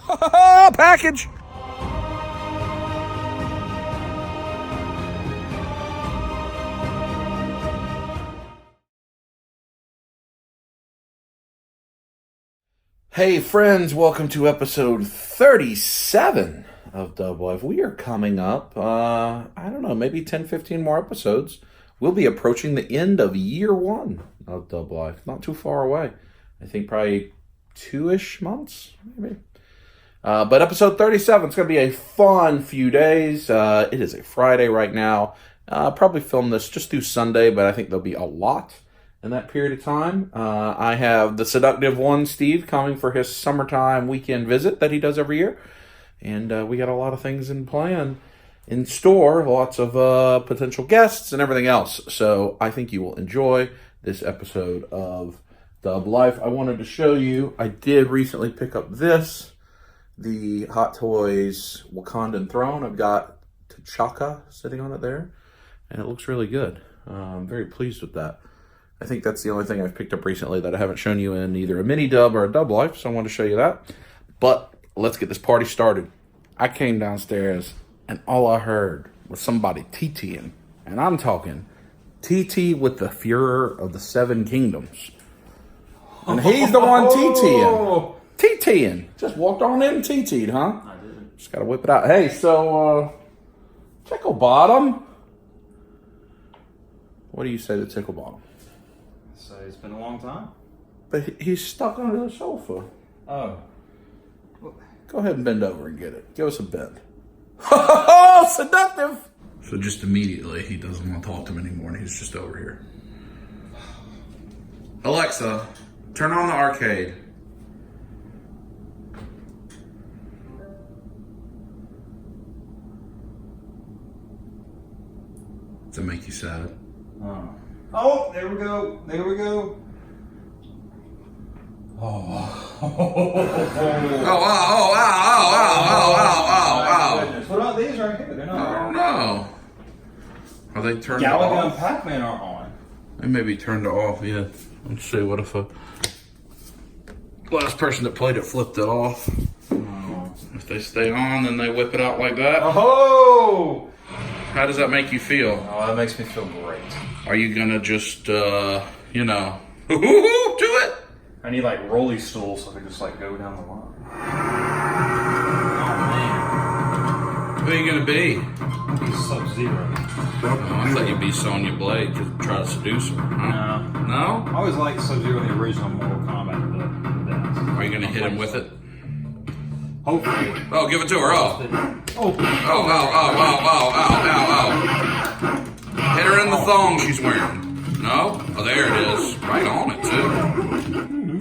Package! Hey friends, welcome to episode 37 of Dub Life. We are coming up, I don't know, maybe 10, 15 more episodes. We'll be approaching the end of year one of Dub Life. Not too far away. I think probably 2-ish months, maybe. But episode 37, it's going to be a fun few days. It is a Friday right now. Probably film this just through Sunday, but I think there'll be a lot in that period of time. I have the Seductive one, Steve, coming for his summertime weekend visit that he does every year. And we got a lot of things in store, lots of potential guests and everything else. So I think you will enjoy this episode of Dub Life. I wanted to show you, I did recently pick up the Hot Toys Wakandan throne. I've got T'Chaka sitting on it there, and it looks really good. I'm very pleased with that. I think that's the only thing I've picked up recently that I haven't shown you in either a mini dub or a dub life, so I wanted to show you that. But let's get this party started. I came downstairs and all I heard was somebody TTing, and I'm talking TT with the Führer of the Seven Kingdoms. And he's the one TTing. TTing. Just walked on in and TT'd, huh? I did. Just gotta whip it out. Hey, so, Tickle Bottom. What do you say to Tickle Bottom? So it's been a long time? But he's stuck under the sofa. Oh. Go ahead and bend over and get it. Give us a bend. Oh, Seductive! So just immediately, he doesn't want to talk to him anymore, and he's just over here. Alexa, turn on the arcade. Does that make you sad? Oh, there we go. There we go. Oh. Goodness. What about these right here? They're not. I don't know. Are they turned Galaga off? and Pac-Man are on. They may be turned off, yeah. Let's see, what if a last person that played it flipped it off? Oh. If they stay on, then they whip it out like that. Oh! How does that make you feel? Oh, that makes me feel great. Are you gonna just, do it? I need like rolly stools so I can just like go down the line. Who are you gonna be? I'll be Sub-Zero. Oh, I thought you'd be Sonya Blade to try to seduce her. Huh? No. No? I always liked Sub-Zero in the original Mortal Kombat. But Are you gonna hit him with it? hopefully. Oh, give it to her. Oh. Oh. Oh. Hit her in the thong she's wearing. No? Oh, there it is. Right on it, too.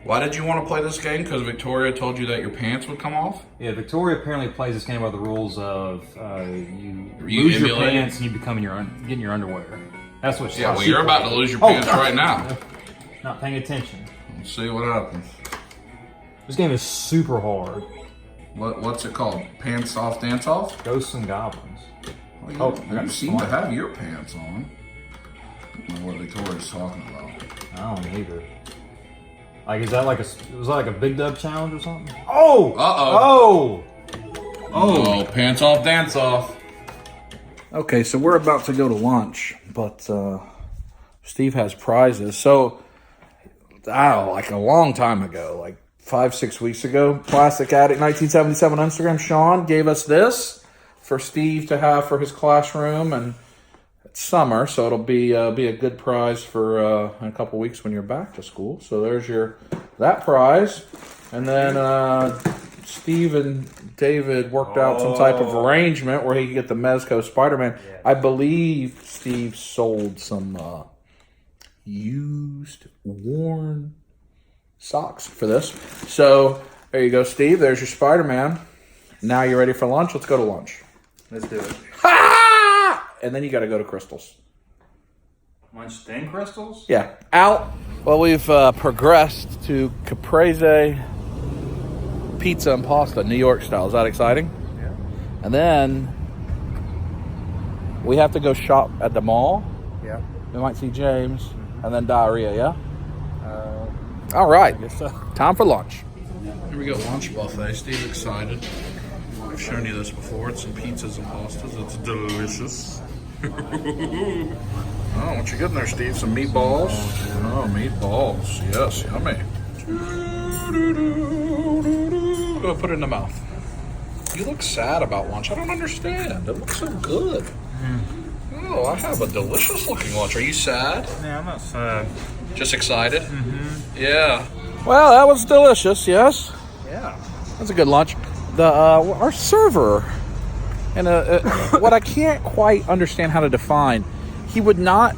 Why did you want to play this game? Because Victoria told you that your pants would come off? Yeah, Victoria apparently plays this game by the rules of you You lose your emulate pants and you become getting your underwear. That's what she Yeah, well, you're about to lose your pants right now. Not paying attention. Let's see what happens. This game is super hard. What's it called? Pants Off, Dance Off? Ghosts and Goblins. Well, you seem to have your pants on. I don't know what Victoria's talking about. I don't either. Like, was that like a big dub challenge or something? Oh! Uh-oh. Oh! Pants off, dance off. Okay, so we're about to go to lunch, but Steve has prizes. So, I don't know, like a long time ago, like 5-6 weeks ago, Plastic Addict 1977 on Instagram, Sean gave us this for Steve to have for his classroom, and it's summer, so it'll be a good prize for in a couple weeks when you're back to school. So there's that prize, and then Steve and David worked out some type of arrangement where he could get the Mezco Spider-Man. Yeah. I believe Steve sold some used, worn socks for this. So there you go, Steve. There's your Spider-Man. Now you're ready for lunch. Let's go to lunch. Let's do it. And then you got to go to Krystal's. Lunch then Krystals? Yeah. Out. Well, we've progressed to Caprese pizza and pasta, New York style. Is that exciting? Yeah. And then we have to go shop at the mall. Yeah. We might see James. And then diarrhea, yeah? All right. I guess so. Time for lunch. Here we go, lunch buffet. Steve's excited. I've shown you this before. It's some pizzas and pastas. It's delicious. Oh, what you getting there, Steve? Some meatballs? Oh, meatballs. Yes, yummy. Go put it in the mouth. You look sad about lunch. I don't understand. It looks so good. Oh, I have a delicious looking lunch. Are you sad? Yeah, I'm not sad. Just excited? Yeah. Well, that was delicious, yes. Yeah. That's a good lunch. Our server, and what I can't quite understand how to define, he would not.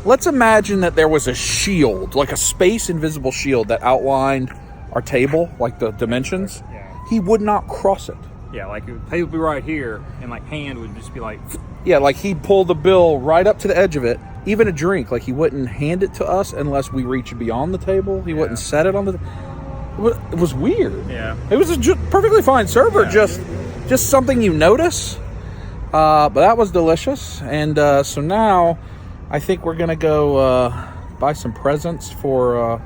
Let's imagine that there was a shield, like a space invisible shield that outlined our table, like the dimensions. Yeah. He would not cross it. Yeah, like the table would be right here, and like hand would just be like. Yeah, like he'd pull the bill right up to the edge of it. Even a drink, like he wouldn't hand it to us unless we reached beyond the table. He wouldn't set it on the. It was weird. Yeah. It was a perfectly fine server, just something you notice. But that was delicious, and so now I think we're gonna go buy some presents for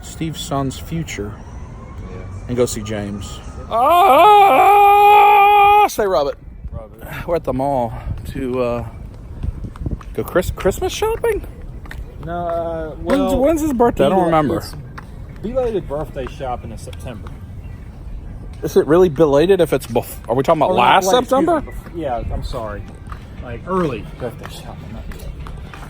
Steve's son's future, and go see James. Say rub it. We're at the mall to go Christmas shopping. No, well, when's his birthday? I don't remember. It's belated birthday shopping in September. Is it really belated if it's are we talking about last September? Yeah, I'm sorry. Like early birthday shopping.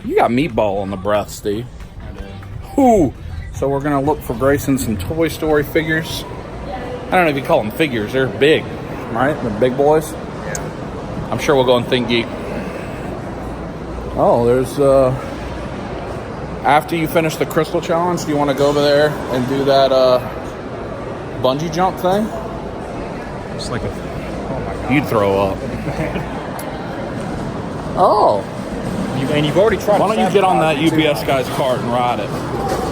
You got meatball on the breath, Steve. I do. Ooh. So we're going to look for Grayson some Toy Story figures. I don't know if you call them figures. They're big, right? They're big boys. Yeah. I'm sure we'll go and Think Geek. Oh, there's... After you finish the Krystal challenge, do you want to go over there and do that bungee jump thing? It's like a... Oh, my God. You'd throw up. Oh. And you've already tried. Why don't you get on that UPS guy's cart and ride it?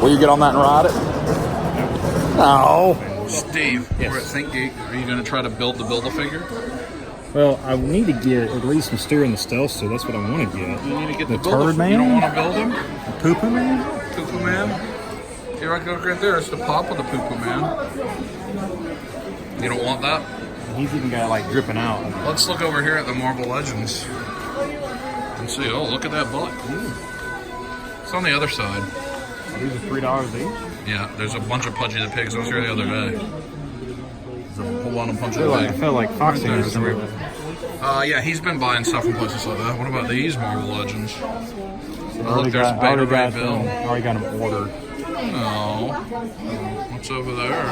Will you get on that and ride it? No. Steve, yes. We're at Think Geek. Are you going to try to Build-A-Figure? Well, I need to get at least some steer in the stealth suit. That's what I want to get. You need to get the the turd man. You don't want to build him? The poo-poo man? Poo-poo man? Here, I look right there. It's the pop of the poo-poo man. You don't want that? He's even got like dripping out. Let's look over here at the Marvel Legends. And see, oh, look at that butt. Ooh. It's on the other side. These are $3 each? Yeah, there's a bunch of Pudgy the Pigs. I was here the other day. There's a whole lot of Pudgy the I Pig. felt like Foxy was somewhere. Yeah, he's been buying stuff from places like that. What about these Marvel Legends? I Look, already there's got Beta Ray Bill. them ordered. Oh. What's over there?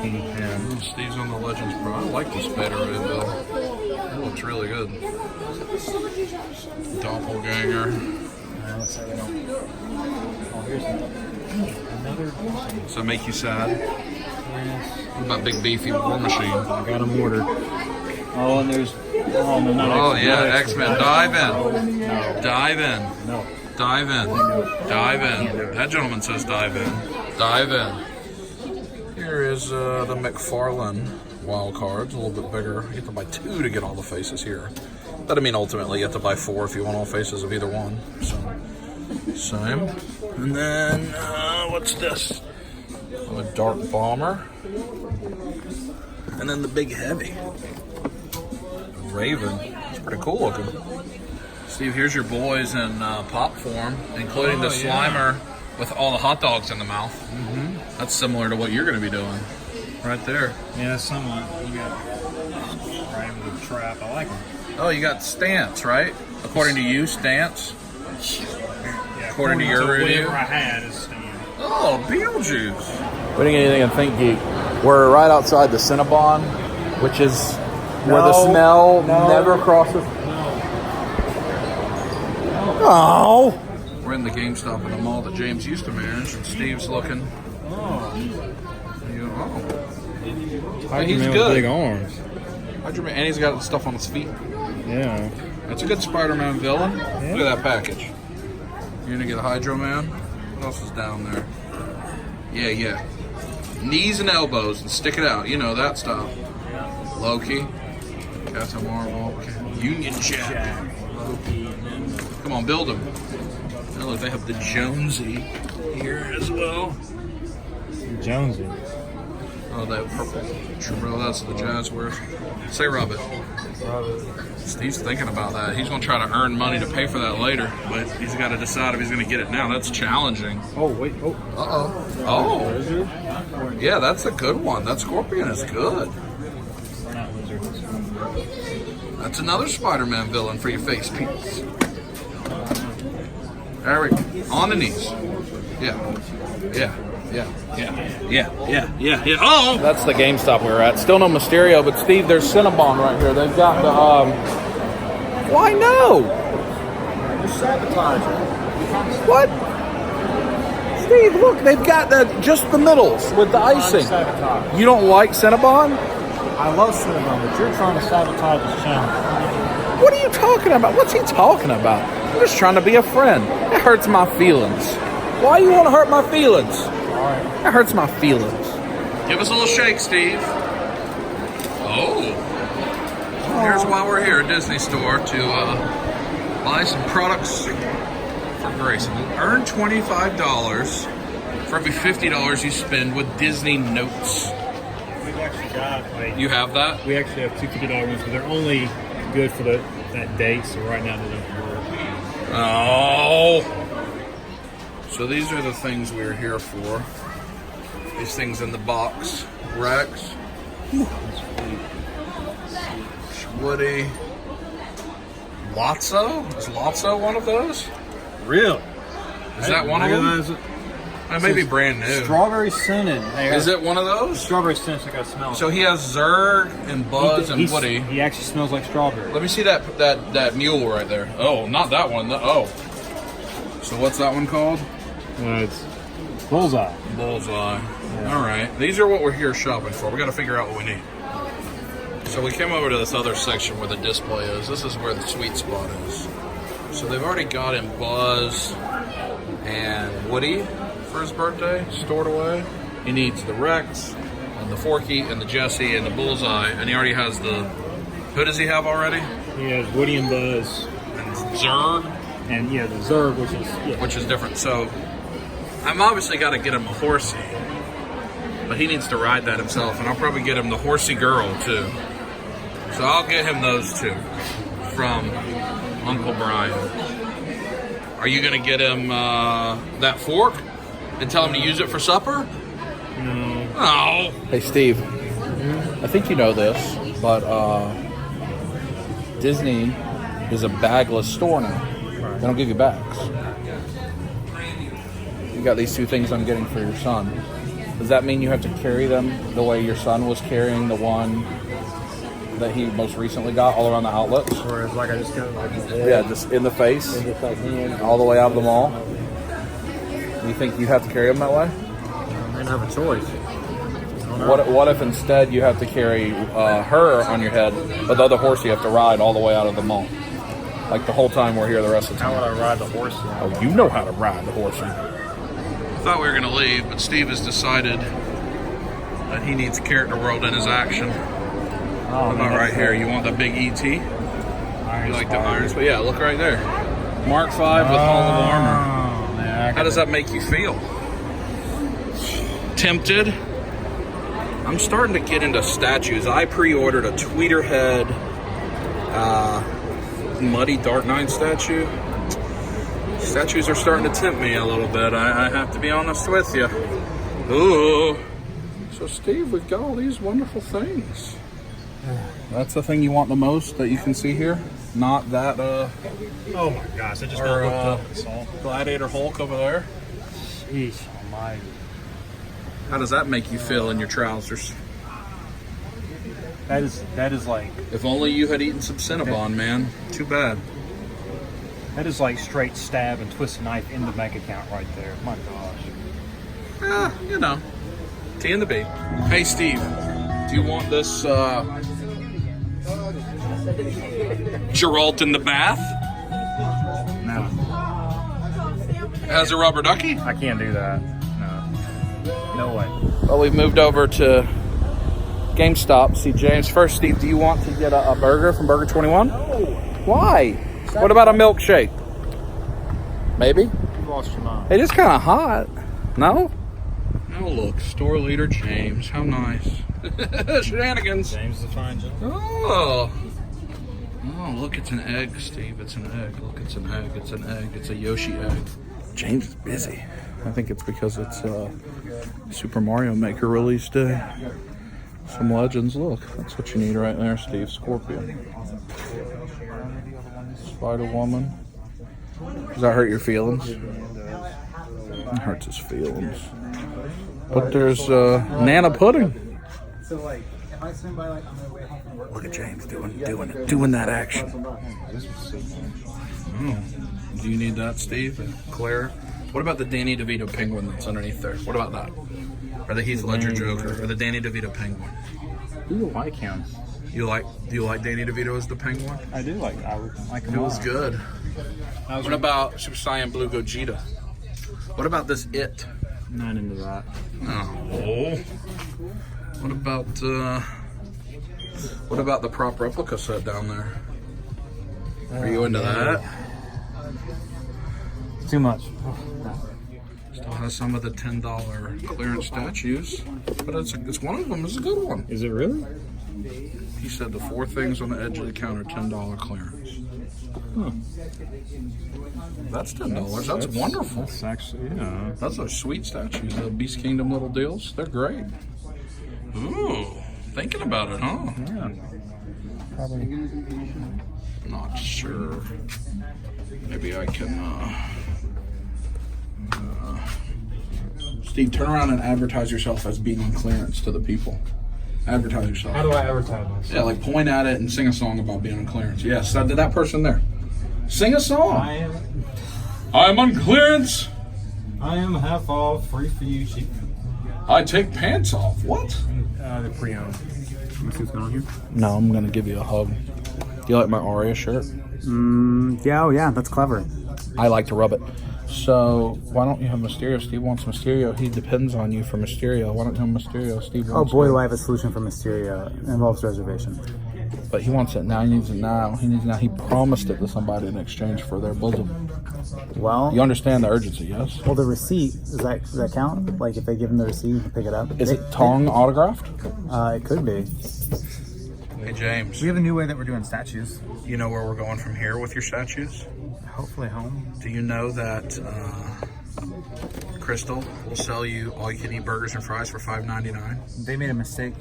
Yeah. Steve's on the Legends Pro. I like this Beta Ray Bill. It looks really good. Doppelganger. Let's say we don't. Oh, here's another. Does that make you sad? Yes. What about Big Beefy War Machine? I got them ordered. Oh, and there's. Oh, no, not Oh, X-Men. yeah, Not X-Men. Dive in. No. Dive in. No. Dive in. Dive in. That gentleman says dive in. Dive in. Here is the McFarlane wild cards, a little bit bigger. You have to buy 2 to get all the faces here. That'd mean ultimately you have to buy 4 if you want all faces of either one. So, same. And then, what's this? A Dark Bomber. And then the Big Heavy. Raven. It's pretty cool looking. Steve, here's your boys in pop form, including the Slimer with all the hot dogs in the mouth. Mm-hmm. That's similar to what you're going to be doing. Right there. Yeah, somewhat. You got right with the trap. I like them. Oh, you got Stance, right? According to you, Stance? Yeah, According to your review? Whatever I had is Stance. Oh, Beetlejuice. What do you think of Think Geek? We're right outside the Cinnabon, which is where the smell never crosses. Oh. We're in the GameStop in the mall that James used to manage, and Steve's looking. Oh. Yeah, he's good. Big arms. And he's got stuff on his feet. Yeah. That's a good Spider-Man villain. Yeah. Look at that package. You're gonna get a Hydro Man. What else is down there? Yeah. Knees and elbows and stick it out. You know that stuff. Loki. Captain Marvel. Union Jack. Loki. Come on, build them. Oh, look, they have the Jonesy here as well. Jonesy. Oh, that purple Tremolo, that's the Jazz wears. Say rub it. Steve's thinking about that. He's going to try to earn money to pay for that later, but he's got to decide if he's going to get it now. That's challenging. Oh, wait. Oh. Uh-oh. Oh. Yeah, that's a good one. That Scorpion is good. That's another Spider-Man villain for your face piece. There we go. On the knees. Yeah. Yeah. Oh! That's the GameStop we were at. Still no Mysterio, but Steve, there's Cinnabon right here. They've got the, why no? You're sabotaging. What? Steve, look, they've got just the middles with the icing. Sabotage. You don't like Cinnabon? I love Cinnabon, but you're trying to sabotage this channel. What are you talking about? What's he talking about? I'm just trying to be a friend. It hurts my feelings. Why you want to hurt my feelings? All right. It hurts my feelings. Give us a little shake, Steve. Oh. Here's why we're here at Disney Store to buy some products for Grayson. Earn $25 for every $50 you spend with Disney Notes. We've actually got, You have that? we actually have two $50 ones, but they're only good for that day, so right now they don't work. Oh. So these are the things we're here for. These things in the box. Rex. Woody. Lotso? Is Lotso one of those? Really? Is that one of them? That may be brand new. Strawberry scented. Is it one of those? Strawberry scented, so I got to smell it. So he has Zurg and Buzz and Woody. He actually smells like strawberry. Let me see that mule right there. Oh, not that one. Oh. So what's that one called? It's Bullseye. Bullseye. Yeah. All right. These are what we're here shopping for. We got to figure out what we need. So we came over to this other section where the display is. This is where the sweet spot is. So they've already got him Buzz and Woody for his birthday stored away. He needs the Rex and the Forky and the Jessie and the Bullseye, and he already has the. Who does he have already? He has Woody and Buzz. And Zurg. And yeah, the Zurg, which is different. So I'm obviously got to get him a horsey, but he needs to ride that himself, and I'll probably get him the horsey girl too. So I'll get him those two from Uncle Brian. Are you gonna get him that fork and tell him to use it for supper? No. Oh. Hey Steve, I think you know this, but Disney is a bagless store now. They don't give you bags. You got these two things I'm getting for your son. Does that mean you have to carry them the way your son was carrying the one that he most recently got all around the outlets? Or it's like I just got like Yeah, just in the face, all the way out of the mall. You think you have to carry them that way? I don't have a choice. What if instead you have to carry her on your head, but the other horse you have to ride all the way out of the mall? Like the whole time we're here the rest of the time. How would I ride the horse? Oh, you know how to ride the horse. I thought we were going to leave, but Steve has decided that he needs Character World in his action. Oh, about right here. You want the big ET? You like the Iron Spider? Yeah, look right there. Mark 5 with Hall of Armor. Yeah, how does that make you feel? Tempted? I'm starting to get into statues. I pre-ordered a Tweeterhead Muddy Dark Knight statue. Statues are starting to tempt me a little bit. I have to be honest with you. Ooh. So Steve, we've got all these wonderful things. That's the thing you want the most that you can see here? Not that oh my gosh, I just got looked up and saw Gladiator Hulk over there. Jeez almighty. How does that make you feel in your trousers? That is like, if only you had eaten some Cinnabon, man. Too bad. that is like straight stab and twist a knife in the bank account right there. My gosh. You know. T and the B. Hey Steve, do you want this Geralt in the bath? No. As a rubber ducky? I can't do that. No. No way. Well, we've moved over to GameStop. See James first. Steve, do you want to get a burger from Burger 21? No. Why? What about a milkshake? Maybe? You lost your mind. It is kind of hot. No? No, Oh, look, store leader James. How nice. Shenanigans. James is a fine gentleman. Oh. Oh, look, it's an egg, Steve. It's an egg. Look, it's an egg. It's an egg. It's a Yoshi egg. James is busy. I think it's because it's Super Mario Maker release day. Some legends. Look, that's what you need right there, Steve. Scorpion. Spider-Woman. Does that hurt your feelings? It hurts his feelings. But there's Nana Pudding. So like, if I swing by like on my way home from work. Look at James doing that action. Oh. Do you need that, Steve? Claire? What about the Danny DeVito penguin that's underneath there? What about that? Or the Heath Ledger Joker? Or the Danny DeVito penguin? Ooh, I like him. Do you like Danny DeVito as the penguin? I do like. I would like him. It was good. What about Super Saiyan Blue Gogeta? What about this It? Not into that. Oh. What about the prop replica set down there? Are you into that? Too much. Still has some of the $10 clearance statues, but it's one of them. It's a good one. Is it really? He said the 4 things on the edge of the counter, $10 clearance. That's $10. That's wonderful. That's actually, yeah. That's those sweet statues, the Beast Kingdom little deals. They're great. Ooh, thinking about it, huh? Yeah. Probably. Not sure. Maybe I can. Steve, turn around and advertise yourself as being on clearance to the people. Advertise yourself. How do I advertise myself? Yeah, like point at it and sing a song about being on clearance. Yes, to that person there. Sing a song. I'm on clearance. I am half off, free for you, cheap. I take pants off. What? The pre-owned. Let me see what's going on here. No, I'm gonna give you a hug. Do you like my Aria shirt? Yeah, oh yeah, that's clever. I like to rub it. So why don't you have Mysterio? Steve wants Mysterio. He depends on you for Mysterio. Why don't you have Mysterio? Steve Oh wants boy, it. do I have a solution for Mysterio. It involves reservation. But he wants it now. He needs it now. He needs it now. He promised it to somebody in exchange for their bosom. Well, You understand the urgency, yes? well, the receipt, does that count? Like if they give him the receipt, you can pick it up? Is it Tong autographed? It could be. Hey, James. We have a new way that we're doing statues. You know where we're going from here with your statues? Hopefully home. Do you know that Krystal will sell you all-you-can-eat burgers and fries for $5.99? They made a mistake.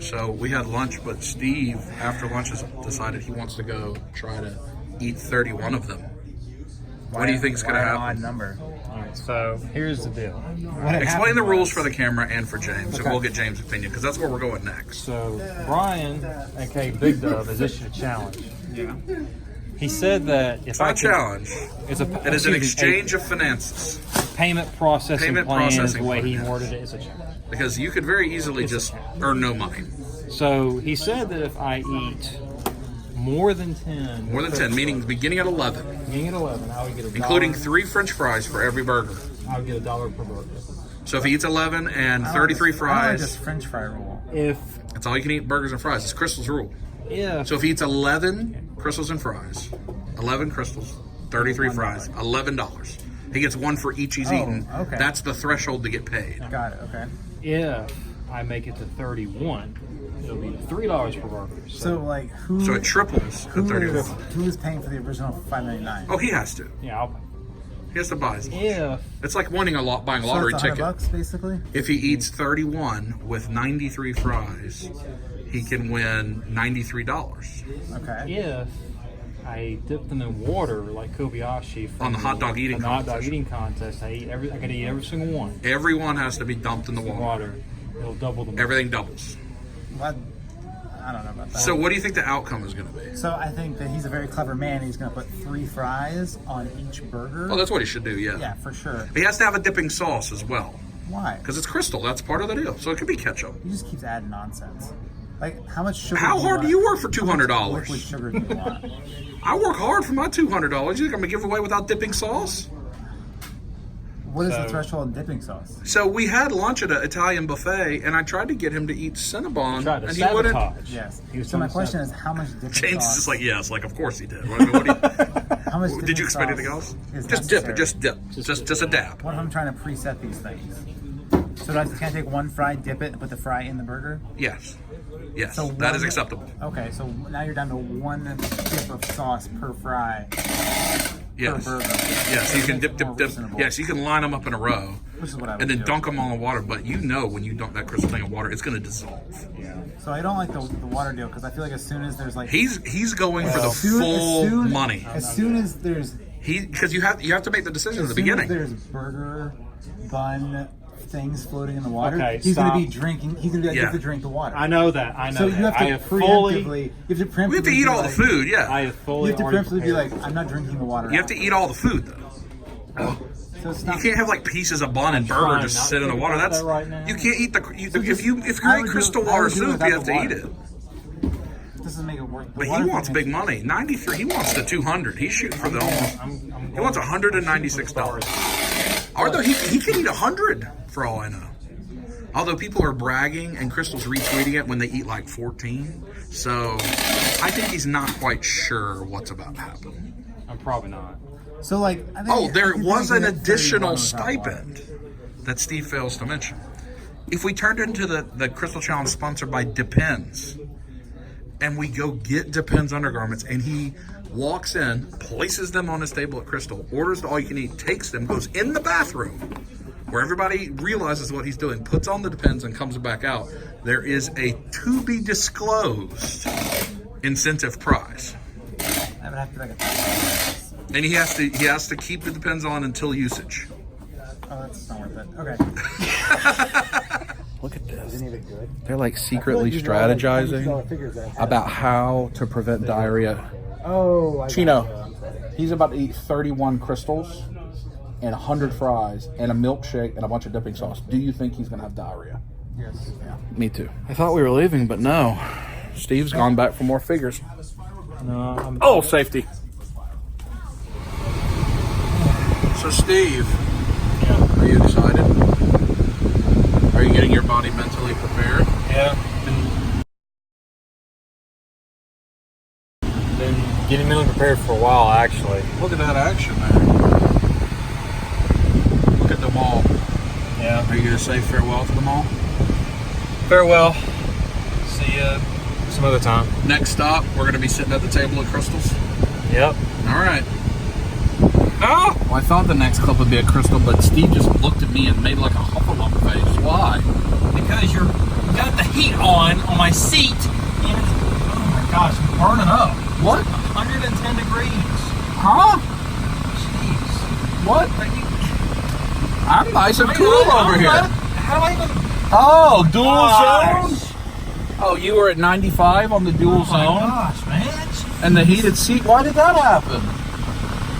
So we had lunch, but Steve, after lunch, has decided he wants to go try to eat 31 of them. What do you think is going to happen? Odd number. All right, so here's the deal. Explain the rules for the camera and for James, and we'll get James' opinion, because that's where we're going next. So Brian, aka Big Dub, has issued a challenge. Yeah. He said that if It's not a challenge. It's a. It is an exchange of finances. Payment processing Payment plan is processing the way he plan, yes. worded it. It's a challenge. Because you could very easily just earn no money. So he said that if I eat more than 10, More than 10, meaning beginning at 11, beginning at 11, I would get $1. including 3 French fries for every burger. I would get $1 per burger. So if he eats 11 and 33 I like fries, this French fry rule. If that's all you can eat burgers and fries. It's Krystal's rule. if So if he eats 11 Krystals and fries, 11 Krystals, 33 fries, $11. He gets 1 for each he's eaten. Okay. That's the threshold to get paid. Got it, okay. if I make it to 31, it'll be $3 per burger. So like who So it triples at who 31. is paying for the original $5.99? Oh, he has to. Yeah, I'll, He has to buy his lunch. if It's like winning buying a So lottery it's ticket. $100 basically? If he eats 31 with 93 fries, he can win $93 Okay. if I dip them in water like Kobayashi from On the hot dog eating from the hot dog contest. eating contest. I gotta eat every single one. Everyone has to be dumped in the water. Water, it'll double the. Everything doubles. What? I don't know about that. So what do you think the outcome is going to be? So I think that he's a very clever man. He's going to put 3 fries on each burger. Oh, that's what he should do, yeah. Yeah, for sure. He has to have a dipping sauce as well, Why? because it's Krystal. That's part of the deal. So it could be ketchup. He just keeps adding nonsense. Like, how much sugar? How hard do you work for Liquid $200? sugar do you want? I work hard for my $200. You think I'm going to give it away without dipping sauce? What is the So- threshold in dipping sauce? So we had lunch at an Italian buffet, and I tried to get him to eat Cinnabon, Tried to and he wouldn't. sabotage. Yes. He was So my trying to question is, how much dipping James sauce? is just like, yes, like of course he did. What do you, how much did dipping you expect sauce anything else? is Just dip it, necessary? just dip, just a dab. What if I'm trying to preset these things? So can I take one fry, dip it, and put the fry in the burger? Yes. Yes, So that is one- acceptable. Okay, so now you're down to one dip of sauce per fry. Yes. Per burger. Yes, you can Makes it dip. more Yes, reasonable. you can line them up in a row. Which is what I would And then do. dunk them all in water. But you know when you dunk that Krystal thing in water, it's going to dissolve. Yeah. So I don't like the water deal because I feel like as soon as there's like He's going for the as soon- money. As soon as there's Because you have to make the decision at the as soon as beginning. there's burger bun things floating in the water, Okay, he's going stop. to be drinking. He's going to be like, you Yeah. have to drink the water. I know that. I know So that. you have to I have fully. preemptively. You have to preemptively. We have to eat be all the like- food. Yeah, I have fully. You have to already preemptively be prepared. like, I'm not drinking the water. you have to eat all the food though. So it's You not. can't have like pieces of bun and trying burger not just to sit in the think water. about That's that right now. you can't eat if you I eat would do Krystal it- I water would do it soup, without you have the to eat water. it. This doesn't make it worth. But he wants big money. 93. He wants the 200. He's shooting for the almost. He wants $196. Although he could eat 100 for all I know. Although people are bragging and Krystal's retweeting it when they eat like 14. So I think he's not quite sure what's about to happen. I'm probably not. So like, I think, Oh, there I think was we an can get 31 additional without water. stipend that Steve fails to mention. If we turned into the Krystal Challenge sponsored by Depends, and we go get Depends undergarments, and he walks in, places them on his table at Krystal, orders the all-you-can-eat, takes them, goes in the bathroom, where everybody realizes what he's doing, puts on the Depends, and comes back out, there is a to-be-disclosed incentive prize. I would have to like a. And he has to keep the Depends on until usage. Oh, that's not worth it. Okay. Look at this. Is any of it good? They're like secretly strategizing about how to prevent diarrhea. Oh, Chino, he's about to eat 31 Krystals and 100 fries and a milkshake and a bunch of dipping sauce. Do you think he's going to have diarrhea? Yes. Yeah, me too. I thought we were leaving, but no. Steve's gone back for more figures. No, Oh, safety. So, Steve, are you excited? Are you getting your body mentally prepared? yeah. Been getting mentally prepared for a while, actually. Look at that action there. Look at the mall. Yeah. Are you going to say farewell to the mall? Farewell. See ya some other time. Next stop, we're going to be sitting at the table at Krystal's. Yep. All right. Oh! Well, I thought the next clip would be a Krystal, but Steve just looked at me and made like a huffalump face. Why? Because you got the heat on my seat, and it's, oh my gosh, I'm burning up. What? 110 degrees. Huh? Jeez. What? I'm nice and cool over here. How do I even? Oh, dual Gosh. zone? Oh, you were at 95 on the dual Oh my zone? gosh, man. Jeez. And the heated seat? Why did that happen?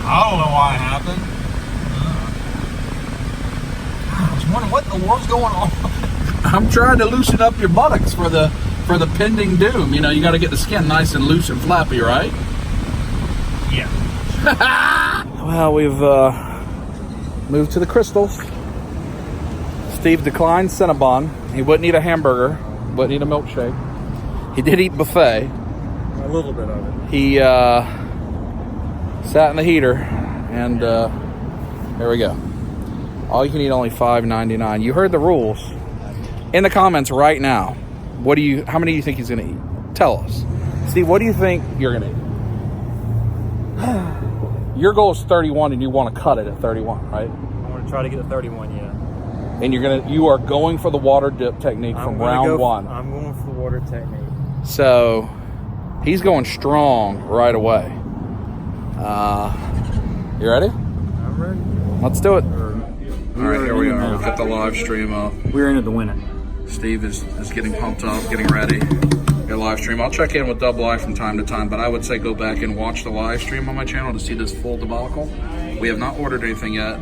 I don't know why it happened. I was wondering what in the world's going on. I'm trying to loosen up your buttocks for the pending doom. You know, you got to get the skin nice and loose and flappy, right? Yeah. Well, we've moved to the Krystals. Steve declined Cinnabon. He wouldn't eat a hamburger, wouldn't eat a milkshake. He did eat buffet. A little bit of it. He sat in the heater, and there we go. All you can eat only $5.99. You heard the rules. In the comments right now, how many do you think he's going to eat? Tell us. Steve, what do you think you're going to eat? Your goal is 31 and you want to cut it at 31, right? I want to try to get to 31, yeah. And you are going for the water dip technique from round one. I'm going for the water technique. So he's going strong right away. You ready? I'm ready. Let's do it. All right, here we are. We've got the live stream up. We're in it to win it. Steve is getting pumped up, getting ready. Your live stream. I'll check in with Dub Live from time to time, but I would say go back and watch the live stream on my channel to see this full debacle. We have not ordered anything yet.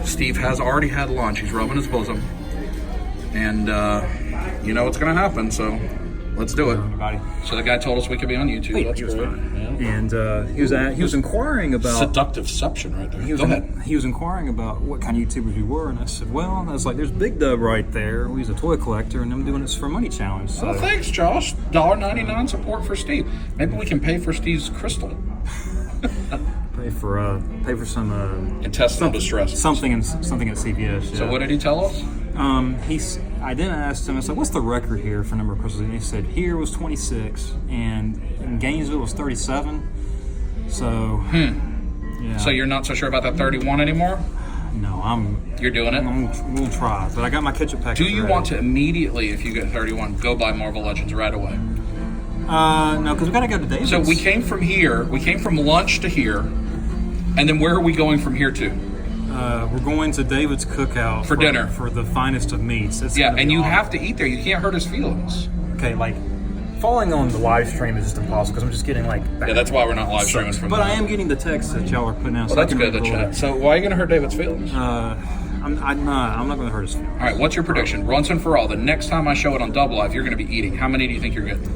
Steve has already had lunch. He's rubbing his bosom. And you know what's going to happen, so let's do it. Everybody. So the guy told us we could be on YouTube. That's great. And he was inquiring about Seductiveception right there. Go ahead. He was inquiring about what kind of YouTubers we were, and I said, well, and I was like, there's Big Dub right there. He's a toy collector, and I'm doing this for money challenge. So. Oh, thanks, Josh. $1.99 support for Steve. Maybe we can pay for Steve's Krystal. Pay for some Intestinal distress. something at CVS. Yeah. So what did he tell us? I then asked him, I said, what's the record here for number of crystals? And he said, here was 26, and in Gainesville was 37. So, yeah. So you're not so sure about that 31 anymore? No, You're doing it? I'm gonna try, but I got my ketchup package. Do you ready. want to immediately, if you get 31, go buy Marvel Legends right away? No, because we gotta go to David's. So we came from here. We came from lunch to here, and then where are we going from here to? We're going to David's Cookout For dinner. for the finest of meats. It's Yeah, gonna be and you awesome. have to eat there. You can't hurt his feelings. Okay, like falling on the live stream is just impossible because I'm just getting like. Yeah, that's why we're not live streaming from But there. I am getting the text that y'all are putting out. Well, that's good, the chat. So why are you going to hurt David's feelings? I'm not going to hurt his feelings. All right, what's your prediction? Once and for all, the next time I show it on Double Live, you're going to be eating. How many do you think you're getting?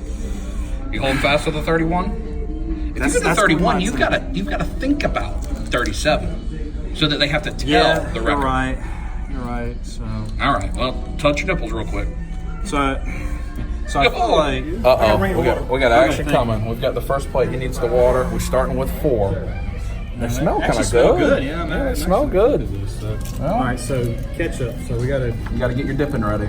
You holding fast with the 31? If you get the 31, you've got to think about 37, so that they have to tell the record. You're right. You're right. So. All right. Well, touch your nipples real quick. So I feel like. We got action coming. We've got the first plate. He needs the water. We're starting with 4. They smell kind of good. Yeah, man. They smell good. All right, so ketchup. So we gotta. You got to get your dipping ready.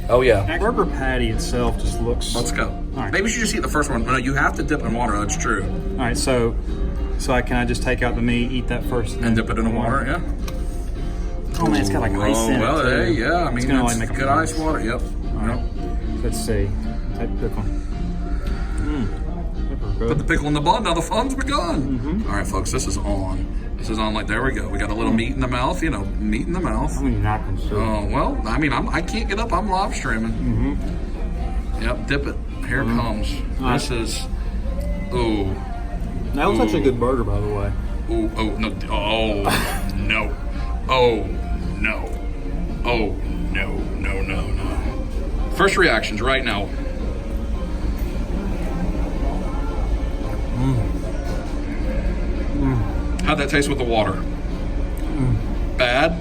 Oh yeah. Burger patty itself just looks. Let's go. right. Maybe we should just eat the first one. No, you have to dip in water. That's true. All right, so can I just take out the meat, eat that first, And dip it in the water. Yeah. Oh man, it's got like ice in it. Well, too. hey, yeah. I mean, gonna, it's like, make a good ice water. Yep. Yep. Let's see. Take the pickle. Put the pickle in the bun. Now the fun's begun. All right, folks. This is on. This is on. Like there we go. We got a little meat in the mouth. You know, meat in the mouth. I'm not concerned. Oh well. I mean, I can't get up. I'm live streaming. Yep. Dip it. Here it comes. This is. Ooh. That was actually a good burger, by the way. Ooh. Oh no. Oh no. Oh no. Oh no. No. No. No. First reactions right now. How'd that taste with the water? Bad?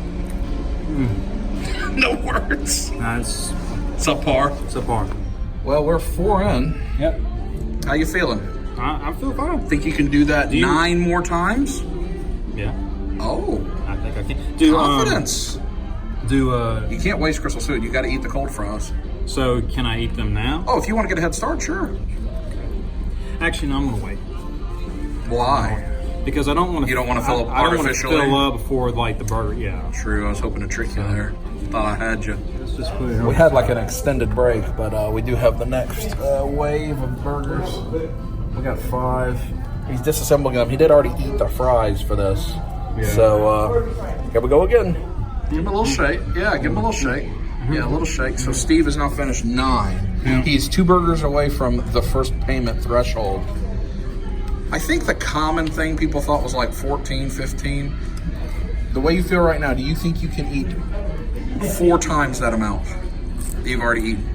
No words. That's Subpar. Well, we're 4 in. Yep. How you feeling? I feel fine. Think you can do that 9 more times? Yeah. Oh, I think I can. confidence. You You can't waste Krystal's food. You got to eat the cold fries. So can I eat them now? Oh, if you want to get a head start, sure. Actually, no, I'm gonna wait Why? because I don't want to. You don't wanna fill up I don't want to artificially? fill up before like the burger. Yeah. True. I was hoping to trick you there. Thought I had you. Let's just put it. We had like an extended break, but we do have the next wave of burgers. We got 5. He's disassembling them. He did already eat the fries for this. Yeah. So here we go again. Give him a little shake. Yeah, give him a little shake. Yeah, a little shake. So Steve has now finished 9. He's 2 burgers away from the first payment threshold. I think the common thing people thought was like 14, 15. The way you feel right now, do you think you can eat 4 times that amount that you've already eaten?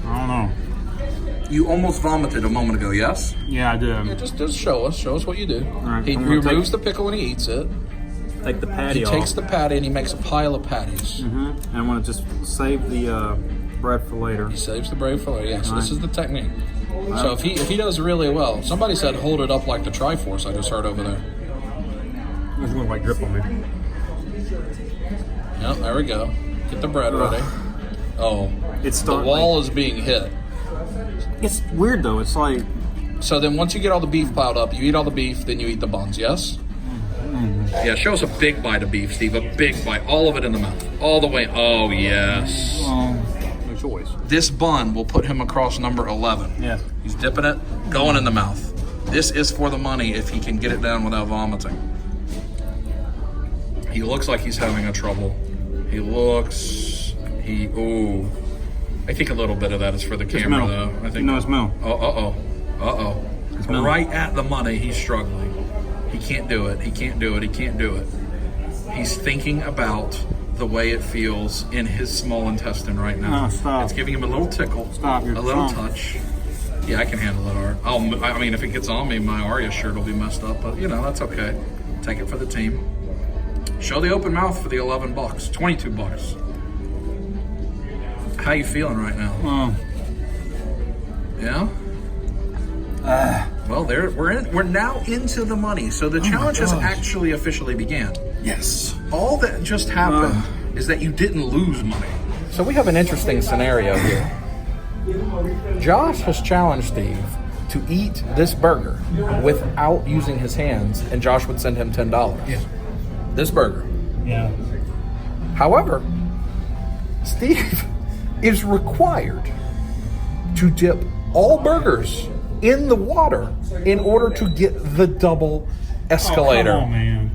I don't know. You almost vomited a moment ago, yes? Yeah, I did. Yeah, just show us what you do. right, He I'm gonna removes the pickle and he eats it. Take the patty He off. takes the patty and he makes a pile of patties. And I want to just save the bread for later. He saves the bread for later. Yeah, so this Right. is the technique. So if he does really well, somebody said hold it up like the Triforce I just heard over there. It's going to like drip on me. Yep, there we go. Get the bread ready. Oh, It's the starting. wall is being hit. It's weird though. It's like So then once you get all the beef piled up, you eat all the beef, then you eat the buns, yes? Yeah, show us a big bite of beef, Steve. A big bite. All of it in the mouth. All the way. Oh, yes. no choice. This bun will put him across number 11. Yeah. He's dipping it, going in the mouth. This is for the money if he can get it down without vomiting. He looks like he's having a trouble. Ooh. I think a little bit of that is for the camera, milk. though. I think. No, it's milk. Uh-oh. milk. Right at the money, he's struggling. He can't do it. He can't do it. He's thinking about the way it feels in his small intestine right now. No, stop. It's giving him a little tickle. Stop. A little touch. Yeah, I can handle it, Art. I mean, if it gets on me, my Arya shirt will be messed up, but that's okay. Take it for the team. Show the open mouth for the $11, $22. How you feeling right now? Yeah. Well, we're now into the money, so the challenge has actually officially began. Yes. All that just happened is that you didn't lose money. So we have an interesting scenario here. Josh has challenged Steve to eat this burger without using his hands, and Josh would send him $10. Yeah. This burger. Yeah. However, Steve is required to dip all burgers in the water in order to get the double escalator. Oh, come on, man.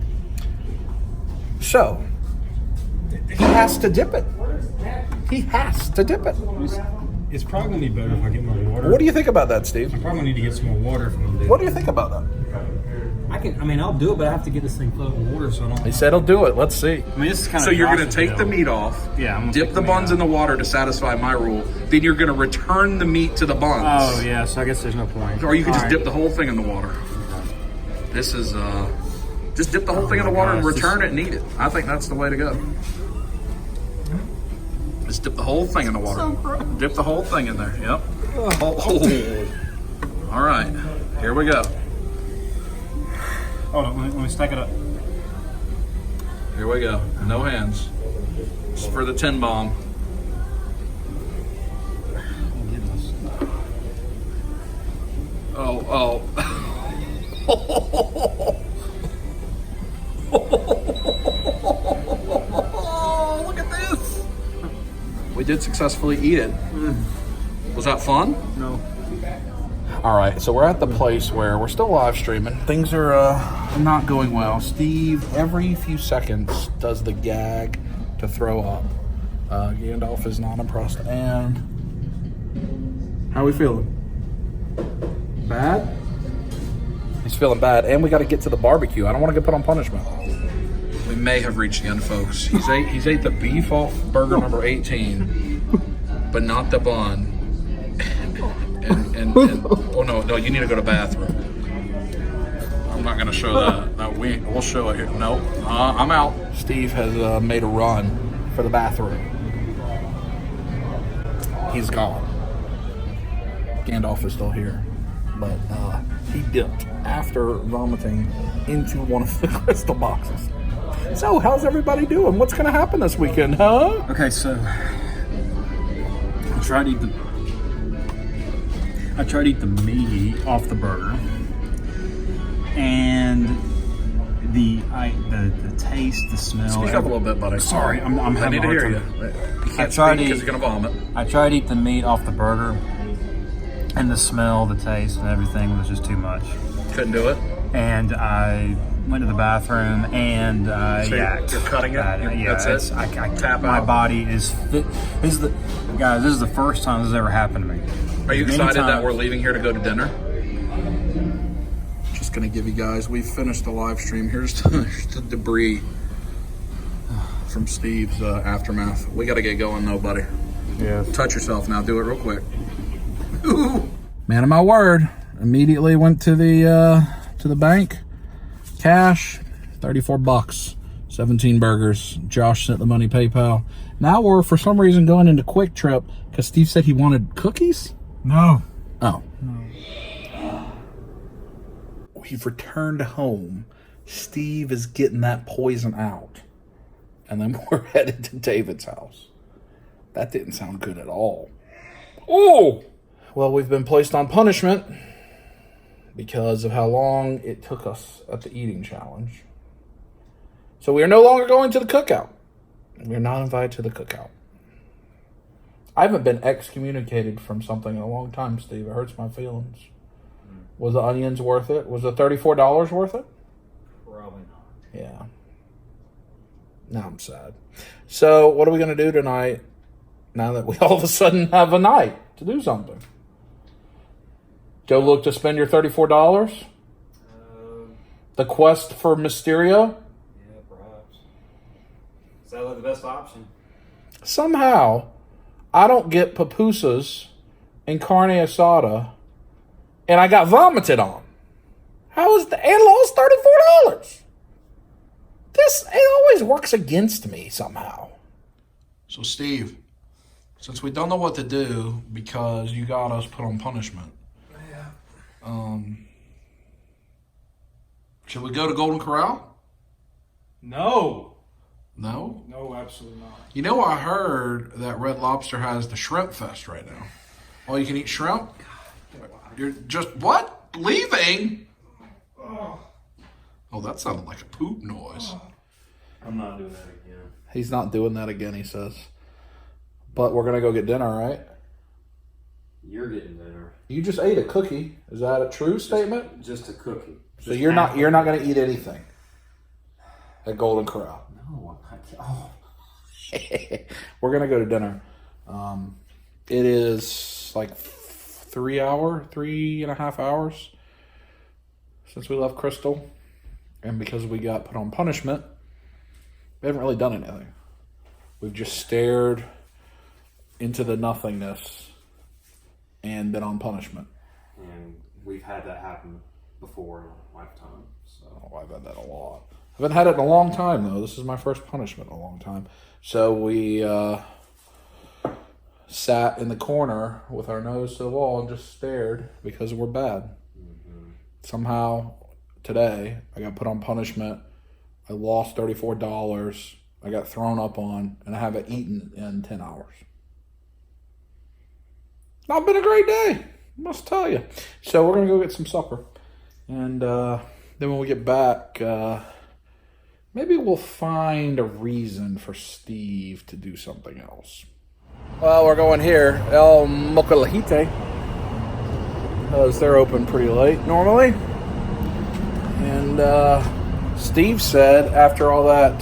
So, he has to dip it. He has to dip it. It's probably going to be better if I get more water. What do you think about that, Steve? I probably need to get some more water from him. What do you think about that? I'll do it, but I have to get this thing filled with water so I don't. He said he'll do it. Let's see. I mean, this is kind of. So you're going to take the meat off, Yeah, I'm gonna dip take the the buns meat in the water to satisfy my rule. Then you're going to return the meat to the buns. Oh, yeah, so I guess there's no point. Or you can All just right. dip the whole thing in the water. This is, just dip the whole thing in the my water and gosh, return it and eat it. I think that's the way to go. Just dip the whole thing in the water. Dip the whole thing in there. Yep. Oh. All right. Here we go. Hold on, let me stack it up. Here we go. No hands. This is for the 10 bomb. Oh. Oh, look at this. We did successfully eat it. Was that fun? No. All right, so we're at the place where we're still live streaming. Things are not going well. Steve, every few seconds, does the gag to throw up. Gandalf is not impressed. And how we feeling? Bad? He's feeling bad, and we got to get to the barbecue. I don't want to get put on punishment. We may have reached the end, folks. He's ate the beef off burger number 18, but not the bun. And oh no, you need to go to bathroom. I'm not gonna show that. No, we'll show it here. No, I'm out. Steve has made a run for the bathroom. He's gone. Gandalf is still here, but he dipped after vomiting into one of the Krystal boxes. So, how's everybody doing? What's going to happen this weekend, huh? Okay, so I tried to eat the meat off the burger, and the taste, the smell. Speak up a little bit, buddy. Sorry, I'm I having need a to hard hear time. you. You I can't tried speak to because you're gonna vomit. I tried to eat the meat off the burger, and the smell, the taste, and everything was just too much. Couldn't do it. And I went to the bathroom and I So yacked. you're cutting it? Yeah, That's it? I Tap my out? body is fit. This is the first time this has ever happened to me. Are you Many excited that times- we're leaving here to go to dinner? Just gonna give you guys. We've finished the live stream. Here's the debris from Steve's aftermath. We got to get going though, buddy. Yes. Touch yourself now. Do it real quick. Man of my word. Immediately went to the bank. Cash, $34. 17 burgers. Josh sent the money PayPal. Now we're, for some reason, going into Quick Trip because Steve said he wanted cookies? No. Oh. We've returned home. Steve is getting that poison out. And then we're headed to David's house. That didn't sound good at all. Oh! Well, we've been placed on punishment because of how long it took us at the eating challenge. So we are no longer going to the cookout. We're not invited to the cookout. I haven't been excommunicated from something in a long time, Steve. It hurts my feelings. Was the onions worth it? Was the $34 worth it? Probably not. Yeah. Now I'm sad. So what are we going to do tonight now that we all of a sudden have a night to do something? Go look to spend your $34? The quest for Mysterio? Yeah, perhaps. Is that like the best option? Somehow, I don't get pupusas and carne asada, and I got vomited on. How is that? And lost $34. It always works against me somehow. So, Steve, since we don't know what to do because you got us put on punishment, should we go to Golden Corral? No. No? No, absolutely not. You know, I heard that Red Lobster has the Shrimp Fest right now. All you can eat shrimp? You're just, what? Leaving? Oh, that sounded like a poop noise. I'm not doing that again. He's not doing that again, he says. But we're going to go get dinner, right? You're getting dinner. You just ate a cookie. Is that a true statement? Just a cookie. So you're not going to eat anything at Golden Corral. No, I can't. Oh. We're going to go to dinner. It is like 3.5 hours since we left Krystal. And because we got put on punishment, we haven't really done anything. We've just stared into the nothingness and been on punishment. And we've had that happen before in a lifetime. So Oh, I've had that a lot. I haven't had it in a long time, though. This is my first punishment in a long time. So we sat in the corner with our nose to the wall and just stared because we're bad. Mm-hmm. Somehow, today, I got put on punishment. I lost $34. I got thrown up on, and I haven't eaten in 10 hours. Not been a great day, I must tell you. So we're going to go get some supper. And then when we get back, maybe we'll find a reason for Steve to do something else. Well, we're going here, El Mocalajite, because they're open pretty late normally. And Steve said after all that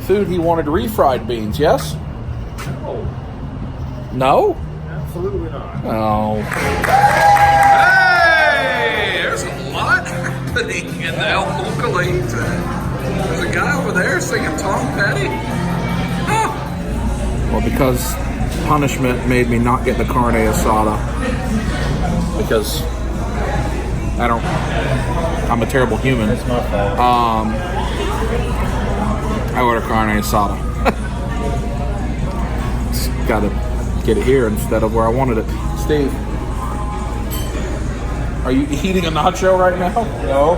food he wanted refried beans, yes? no, No? absolutely not. No. Hey! There's a lot happening in the El Mocalajite. There's a guy over there singing Tom Petty. Oh. Well, because punishment made me not get the carne asada. Because I'm a terrible human. It's my fault. I order carne asada. Just gotta get it here instead of where I wanted it. Steve, are you eating a nacho right now? No.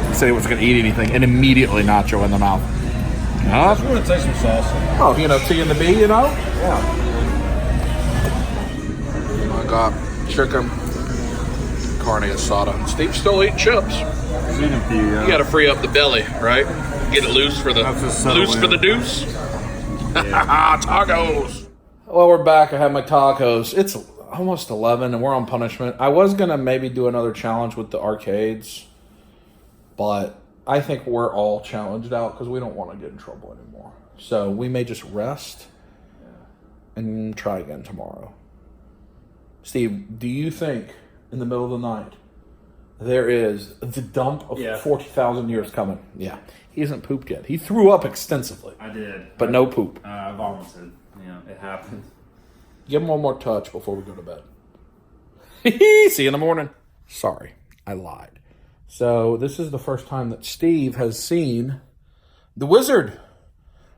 He said he wasn't gonna eat anything, and immediately nacho in the mouth. I just want to taste some salsa. Oh, T and the B, Yeah. I got chicken, carne asada. Steve's still eating chips. I've eaten a few, yeah. You got to free up the belly, right? Get it loose for the That's just settle in. deuce. Tacos. Well, we're back. I had my tacos. It's almost 11, and we're on punishment. I was going to maybe do another challenge with the arcades, but I think we're all challenged out because we don't want to get in trouble anymore. So we may just rest and try again tomorrow. Steve, do you think in the middle of the night there is the dump of 40,000 years coming? Yeah. He hasn't pooped yet. He threw up extensively. I did. But no poop. I vomited. Yeah, it happened. Give him one more touch before we go to bed. See you in the morning. Sorry, I lied. So this is the first time that Steve has seen the Wizard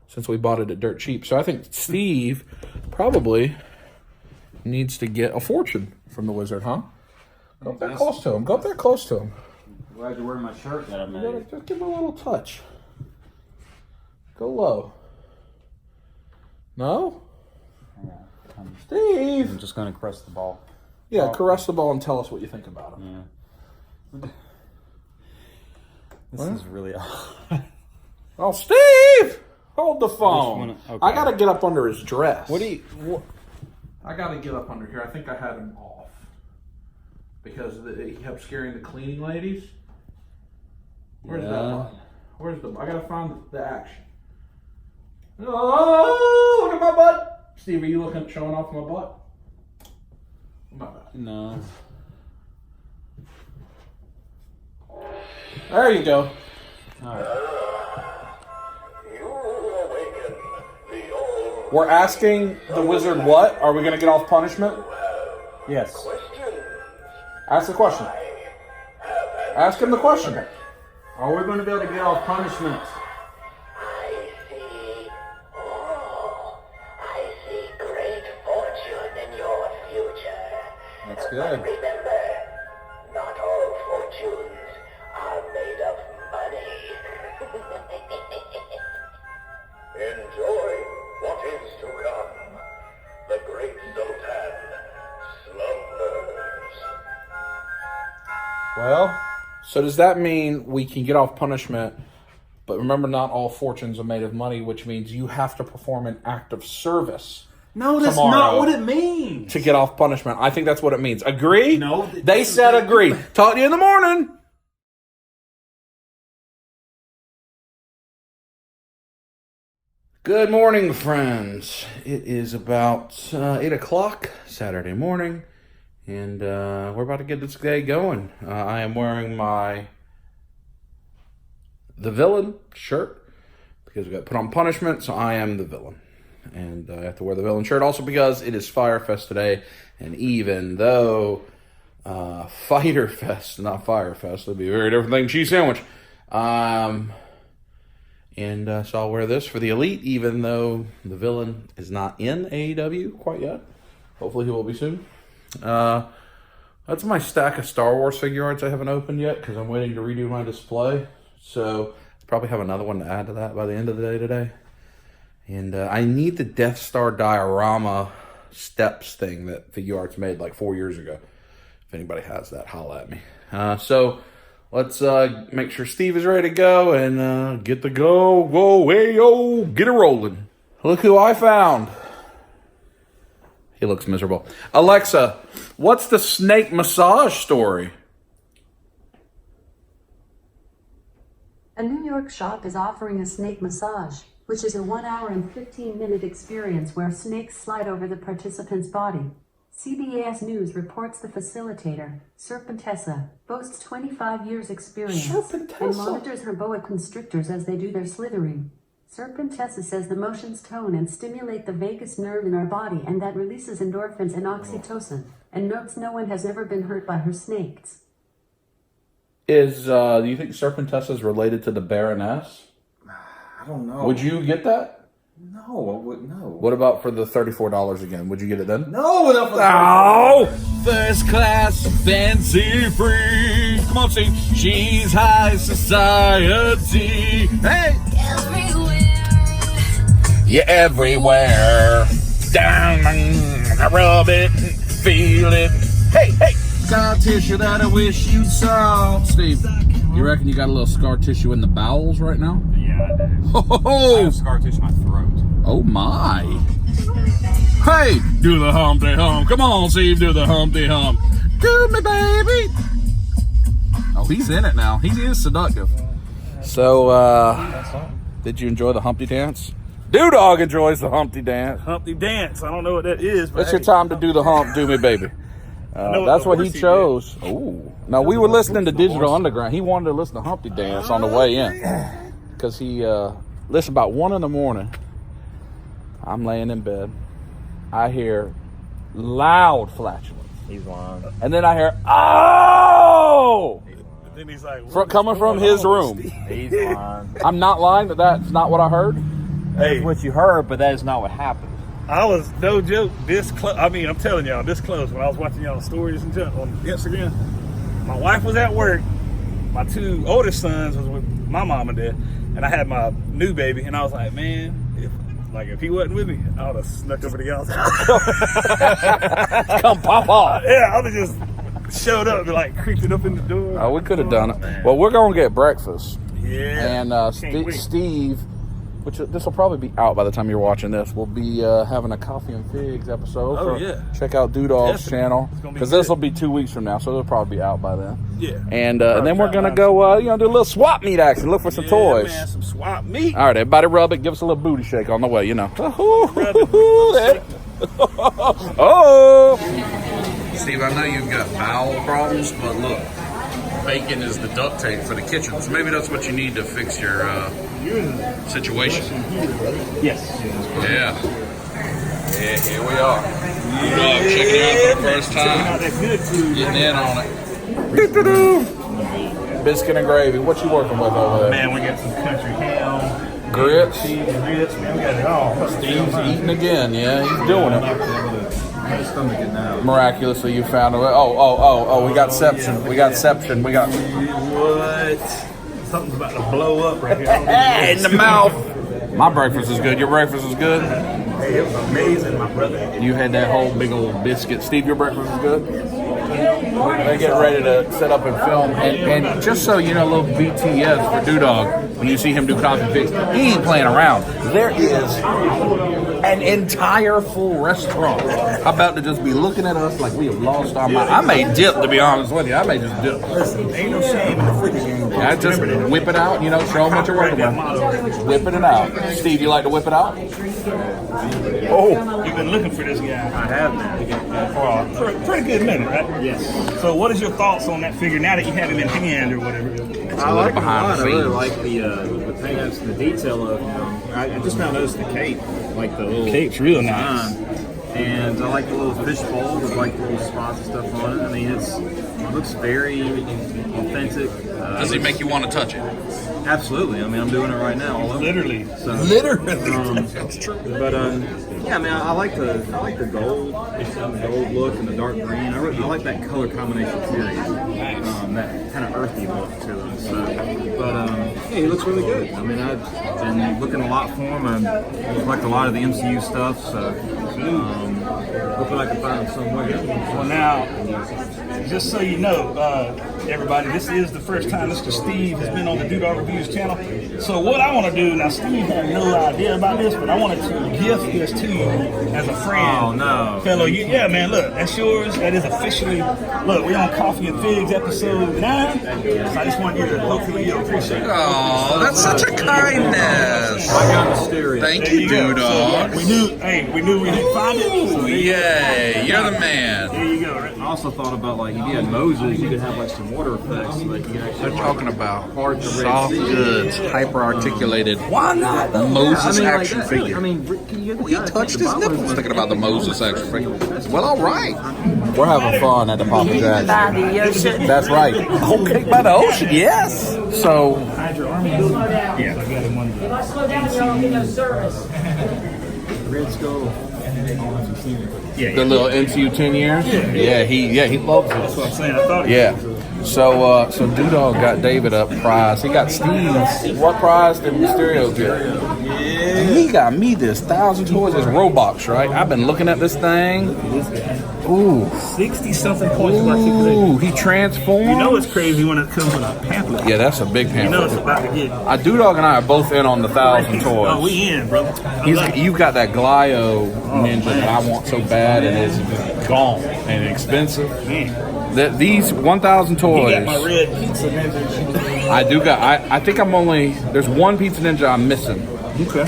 since we bought it at Dirt Cheap. So I think Steve probably needs to get a fortune from the Wizard, huh? Go up there close to him. Go up there close to him. Glad you're wearing my shirt that I You made. gotta just give him a little touch. Go low. No? Steve! I'm just going to caress the ball. Yeah, caress the ball and tell us what you think about him. Yeah. This is really Oh, Steve! Hold the phone. wanna- okay. I gotta get up under his dress. What do you... I gotta get up under here. I think I had him off. Because he kept scaring the cleaning ladies. Where's that button? Where's the... I gotta find the action. Oh, look at my butt! Steve, are you showing off my butt? My bad. No. There you go. All right. We're asking the Wizard what? Are we gonna get off punishment? Yes. Ask the question. Ask him the question. Are we going to be able to get off punishment? I see great fortune in your future. That's good. Remember, not all fortunes are made of money. Well, so does that mean we can get off punishment? But remember, not all fortunes are made of money, which means you have to perform an act of service. No, that's tomorrow not what it means. To get off punishment. I think that's what it means. Agree? No. They said agree. Talk to you in the morning. Good morning, friends. It is about 8 o'clock Saturday morning, and we're about to get this day going. I am wearing the villain shirt because we got put on punishment, so I am the villain. And I have to wear the villain shirt also because it is Fire Fest today, and even though Fighter Fest, not Fire Fest, it'll be a very different thing, cheese sandwich. And so I'll wear this for the Elite, even though the villain is not in AEW quite yet. Hopefully he will be soon. That's my stack of Star Wars figure arts I haven't opened yet because I'm waiting to redo my display. So I'll probably have another one to add to that by the end of the day today. And I need the Death Star diorama steps thing that Figure Arts made like 4 years ago. If anybody has that, holla at me. So let's make sure Steve is ready to go and get the go. Whoa, hey, yo, get it rolling. Look who I found. He looks miserable. Alexa, what's the snake massage story? A New York shop is offering a snake massage, which is a 1 hour and 15-minute experience where snakes slide over the participant's body. CBS News reports the facilitator, Serpentessa, boasts 25 years experience and monitors her boa constrictors as they do their slithering. Serpentessa says the motions tone and stimulate the vagus nerve in our body and that releases endorphins and oxytocin, and notes no one has ever been hurt by her snakes. Do you think Serpentessa is related to the Baroness? I don't know. Would you get that? No, I wouldn't know. What about for the $34 again? Would you get it then? No, enough. Oh, first class, fancy free. Come on, Steve. She's high society. Hey, you're everywhere. Down, I rub it, feel it. Hey, hey. Scar tissue that I wish you saw. Steve, you reckon you got a little scar tissue in the bowels right now? Yeah, I do. Oh, I have scar tissue in my throat. oh my. Hey, do the Humpty Hump. Come on, Steve, do the Humpty Hump. Do me, baby. Oh, he's in it now. He is seductive. So, did you enjoy the Humpty dance? Dew Dawg enjoys the Humpty dance. Humpty dance. I don't know what that is, but It's your time to do the hump, do me, baby. That's what he chose. Oh, now we were listening to Digital Underground. He wanted to listen to Humpty Dance on the way in because he listened about 1 a.m. I'm laying in bed. I hear loud flatulence. he's lying. And then I hear, oh! But then he's like, Coming from his room. He's lying. I'm not lying. That's not what I heard. hey, That's what you heard, but that is not what happened. I was, no joke, this close. I mean, I'm telling y'all, this close. When I was watching y'all stories and junk on Instagram, my wife was at work. My 2 oldest sons was with my mom and dad, and I had my new baby, and I was like, man, if he wasn't with me, I would have snuck over to y'all's house. Come pop off. Yeah, I would have just showed up and like creeped it up in the door. Oh, we could have done it. Man. Well, we're going to get breakfast. Yeah. And Can't wait. Steve, which this will probably be out by the time you're watching this, will be having a Coffee and Figs episode. Oh, So yeah. check out Dew Dawg's Definitely. channel It's gonna be because this good. will be 2 weeks from now, so it'll probably be out by then. Yeah. And then we're gonna go, do a little swap meet action. Look for some toys. Man, some swap meat. All right, everybody, rub it. Give us a little booty shake on the way. Rub it. Oh. Steve, I know you've got bowel problems, but look, bacon is the duct tape for the kitchen. So maybe that's what you need to fix your situation. Yes. Yeah. Yeah, here we are. Dew Dawg checking it out for the first Not time. that good food. Getting in on it. Biscuit and gravy. What you working with over there? Man, we got some country ham, Grits. cheese, and grits. Man, we got it all. Steve's eating again. Yeah, he's doing it. My stomach is now. Miraculously, you found a way. Oh, we got Ception. We got Ception. We got What? Something's about to blow up right here. in the mouth. My breakfast is good. Your breakfast is good. Hey, it was amazing, my brother. You had that whole big old biscuit. Steve, your breakfast is good. They get ready to set up and film. And just so you know, a little BTS for Dew Dawg, when you see him do coffee fix, he ain't playing around. There is an entire full restaurant about to just be looking at us like we have lost our mind. I may dip, to be honest with you. I may just dip. Listen, ain't no shame in the freaking game. Yeah, just whip it out, show them what you're working with. Whipping it out. Steve, you like to whip it out? Oh, you've been looking for this guy. I have been. For a pretty good minute, right? Yes. So what is your thoughts on that figure now that you have him in hand or whatever? I like it a behind lot. the I really scenes. like the paint-ups and the detail of I just now noticed the cape, like the little Cape's real nice. design. And I like the little fish bowl with like little spots and stuff on it. I mean, it looks very authentic. Does it make you want to touch it? Absolutely. I mean, I'm doing it right now. All over. Literally. So, Literally. That's true. but yeah, I mean, I like the gold look and the dark green. I like that color combination period. That kind of earthy look to them. So, but yeah, he looks really good. I mean, I've been looking a lot for him. I collect a lot of the MCU stuff, so hoping I can find him somewhere. Well, now, just so you know, everybody, this is the first time Mr. Steve has been on the Dew Dawg Reviews channel. So what I want to do, now Steve had no idea about this, but I wanted to gift this to you as a friend. Oh, no. Fellow, yeah, man, look, that's yours. That is officially, look, we're on Coffee and Figs episode 9. So I just want you to, hopefully you'll appreciate it. Oh, that's such a kindness. I got mysterious. Thank There you, go. Dew Dawg. So we knew we didn't find it. So Yay, you're the man. there you go. Right? I also thought about like if you had Moses, you could have like some water effects, so like you can actually. They're talking about Hard to soft read. goods, hyper articulated. Why not? Moses I mean, action like, figure. I mean, can you He touched his nipples thinking about the Moses action figure. Well, all right. We're having fun at the Papa Jack's. By the ocean. That's right. Okay, by the ocean, yes. So, Yeah, I got him one. If I slow down, y'all don't get no service. Red Skull. the little MCU 10 years. Yeah, he loves it. That's what I'm saying. I thought. Yeah. So Dew Dawg got David up prize. He got Steve's. What prize did Mysterio get? And he got me this 1,000 toys, this Roblox, right? I've been looking at this thing. Ooh. 60-something points. Ooh, he transformed. You know it's crazy when it comes with a pamphlet. Yeah, that's a big You know it's pamphlet. about to get. Dew Dawg and I are both in on the 1,000 toys. Oh, we in, brother. You've got that Glio Ninja that I want so bad, and it's gone and expensive. Man. That these 1,000 toys. You got my red pizza ninja. I do got. I think I'm only. There's one Pizza Ninja I'm missing. Okay.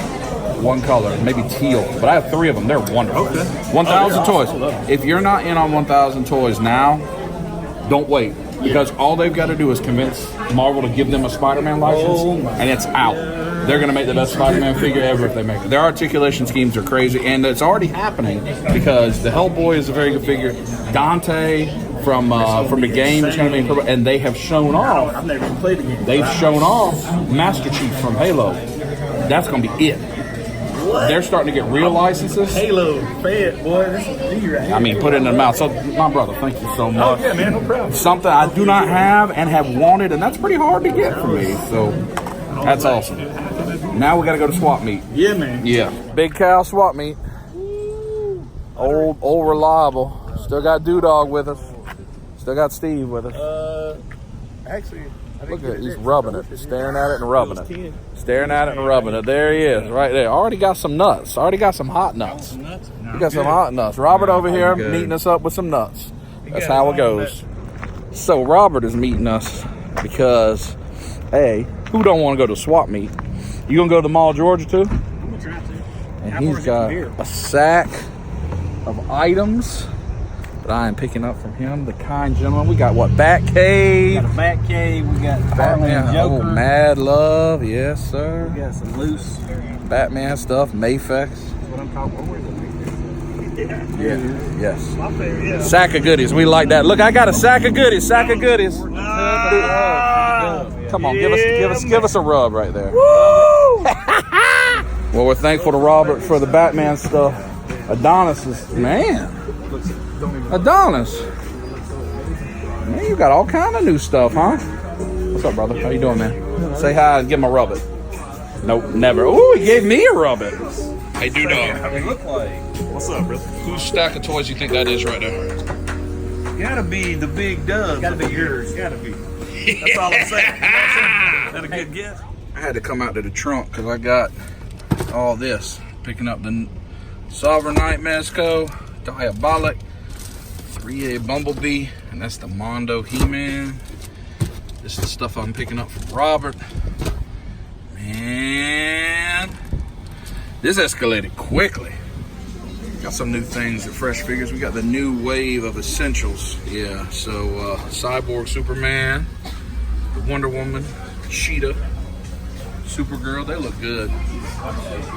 One color, maybe teal, but I have 3 of them. They're wonderful. Okay. 1,000 toys. If you're not in on 1,000 toys now, don't wait, because all they've got to do is convince Marvel to give them a Spider-Man license, and it's out. They're going to make the best Spider-Man figure ever if they make it. Their articulation schemes are crazy, and it's already happening because the Hellboy is a very good figure. Dante from the game is going to be incredible, and they have shown off. I've never played the game. They've shown off Master Chief from Halo. That's going to be it. They're starting to get real licenses. Halo, fed, boy. This is me right here. I mean, put it in the mouth. So, my brother, thank you so much. Oh, yeah, man, no problem. Something I do not have and have wanted, and that's pretty hard to get for me. So, that's awesome. Now we got to go to swap meet. Yeah, man. Yeah. Big Cow swap meet. Old reliable. Still got Dew Dawg with us. Still got Steve with us. Actually, Look at it. He's rubbing it. Staring at it and rubbing it. Staring at it and rubbing it. There he is, right there. Already got some nuts. Already got some hot nuts. We got some hot nuts. Robert over here meeting us up with some nuts. That's how it goes. So Robert is meeting us because, hey, who don't want to go to swap meet? You gonna go to the Mall of Georgia too? I'm gonna try to. And he's got a sack of items that I am picking up from him, the kind gentleman. We got what? Batcave. We got a Batcave. We got Batman. Joker. Oh, Mad Love. Yes, sir. We got some loose. Batman stuff. Mafex. What I'm talking about. Yeah. Yes. My favorite, yeah. Sack of goodies. We like that. Look, I got a sack of goodies. Sack of goodies. Come on, give us a rub right there. Woo! Well, we're thankful to Robert for the Batman stuff. Adonis is Adonis. Man, you got all kind of new stuff, huh? What's up, brother? How you doing, man? Say hi and give him a rub it. Nope, never. Ooh, he gave me a rub it. Hey, Dew Dawg. What's up, brother? Whose stack of toys you think that is right there? Gotta be the big dub. Gotta be yours. Gotta be. That's all I'm saying. You know what I'm saying? Is that a good guess? I had to come out to the trunk because I got all this. Picking up the Sovereign Knight Mezco, Diabolic, 3A Bumblebee, and that's the Mondo He-Man. This is the stuff I'm picking up from Robert. Man, this escalated quickly. Got some new things at Fresh Figures. We got the new wave of essentials. Yeah, so Cyborg Superman, the Wonder Woman, Cheetah, Supergirl, they look good.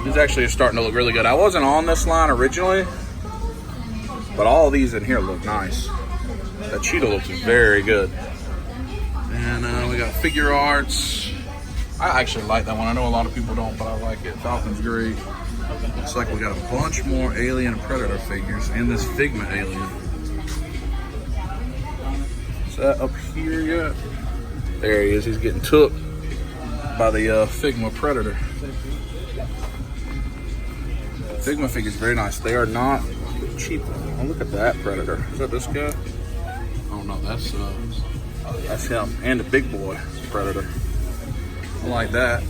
These actually are starting to look really good. I wasn't on this line originally, but all of these in here look nice. That Cheetah looks very good. And we got Figure Arts. I actually like that one. I know a lot of people don't, but I like it. Falcon's great. Looks like we got a bunch more Alien and Predator figures and this Figma Alien. Is that up here yet? There he is. He's getting took by the Figma Predator. Figma figures very nice. They are not cheap. Oh, look at that Predator. Is that this guy? Oh no, that's him. And the big boy Predator. I like that.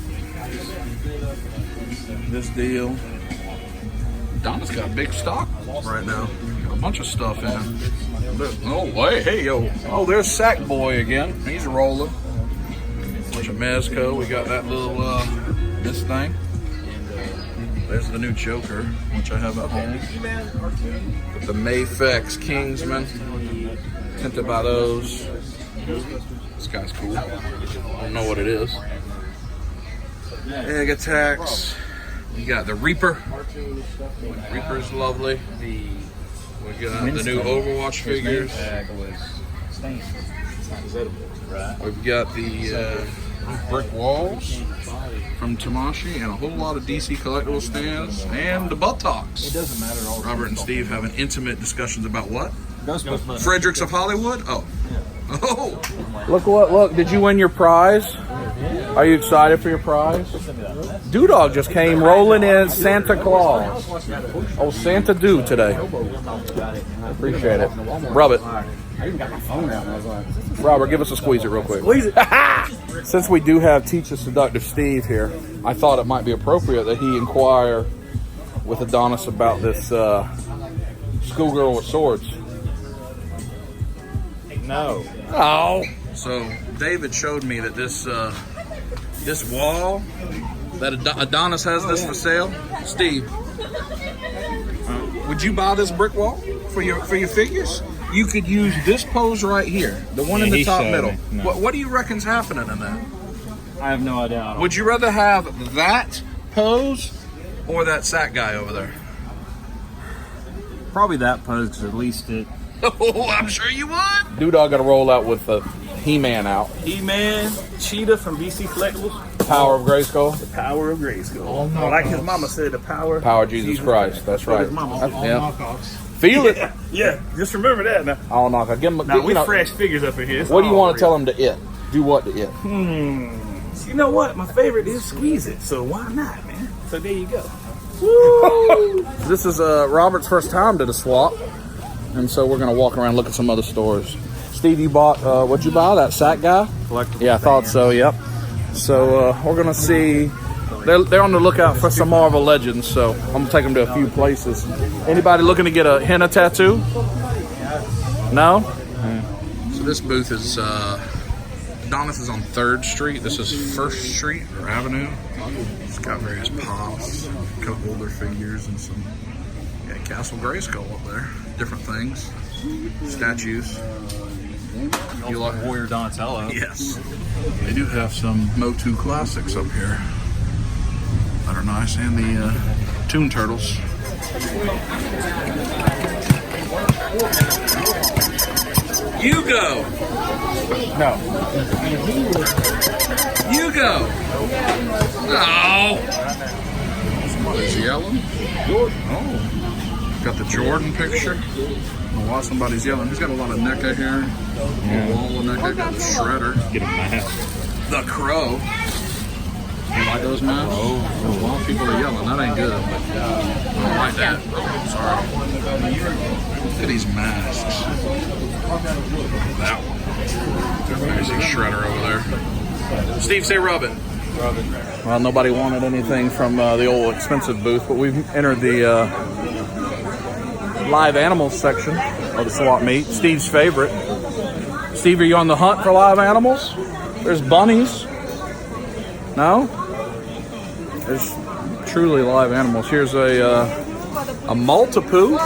This deal. Donna's got a big stock right now. Got a bunch of stuff in. Oh, hey, yo. Oh, there's Sackboy again. He's rolling. Bunch of Mezco. We got that little, this thing. There's the new Joker, which I have at home. The Mayfex Kingsman. Tinted by those. This guy's cool. I don't know what it is. Egg Attacks. We got the Reaper. Reaper's lovely. We got the new Overwatch figures. We've got the brick walls from Tamashi and a whole lot of DC collectible stands and the buttocks. It doesn't matter. Robert and Steve having intimate discussions about what? Fredericks of Hollywood? Oh. Oh. Look, did you win your prize? Are you excited for your prize? Dew Dawg just came rolling in Santa Claus. Oh, Santa Dew today. Appreciate it. Rub it. Robert, give us a squeeze it real quick. Squeeze it. Since we do have Teacher Seductive Steve here, I thought it might be appropriate that he inquire with Adonis about this schoolgirl with swords. No. Oh. So David showed me that this wall that Adonis has this for sale. Steve, would you buy this brick wall for your figures? You could use this pose right here, the one in the top middle. No. What do you reckon's happening in that? I have no idea. Would you rather have that pose or that sack guy over there? Probably that pose, because at least it. Oh, I'm sure you would. Dew Dawg got to roll out with the He-Man out. He-Man, Cheetah from DC Collectibles. Power of Grayskull. The power of Grayskull. Like his mama said, the power. Power of Jesus Christ. That's right. His mama. Yeah. Feel it. Yeah, just remember that now. I'll knock it. Give him. Now, we fresh figures up in here. It's What do you all want to real. tell him to it? Do what to it? You know what? My favorite is Squeeze It, so why not, man? So there you go. This is Robert's first time to the swap, and so we're gonna walk around and look at some other stores. Steve, you bought what'd you buy? That sack guy? Yeah, I thought so. Yep. So we're gonna see. They're on the lookout for some Marvel Legends, so I'm gonna take them to a few places. Anybody looking to get a henna tattoo? No. So this booth is Adonis is on 3rd Street. This is 1st Street or Avenue. It's got various pops, cup holder figures, and some Castle Grayskull up there. Different things, statues. You like Warrior Donatello. Yes. They do have some Motu classics up here that are nice, and the Toon Turtles. You go. No. You go. No. Somebody's yelling. Oh. Got the Jordan picture. I don't know why somebody's yelling. He's got a lot of NECA here. A wall of NECA. Got the Shredder. Get a mask. The Crow. You like those masks? Oh, a lot of people are yelling. That ain't good. But I don't like that. Oh, sorry. Look at these masks. That one. There's a shredder over there. Steve, say rub it. Well, nobody wanted anything from the old expensive booth, but we've entered the live animals section of the swap meet. Steve's favorite. Steve, are you on the hunt for live animals? There's bunnies. No? There's truly live animals. Here's a Maltipoo.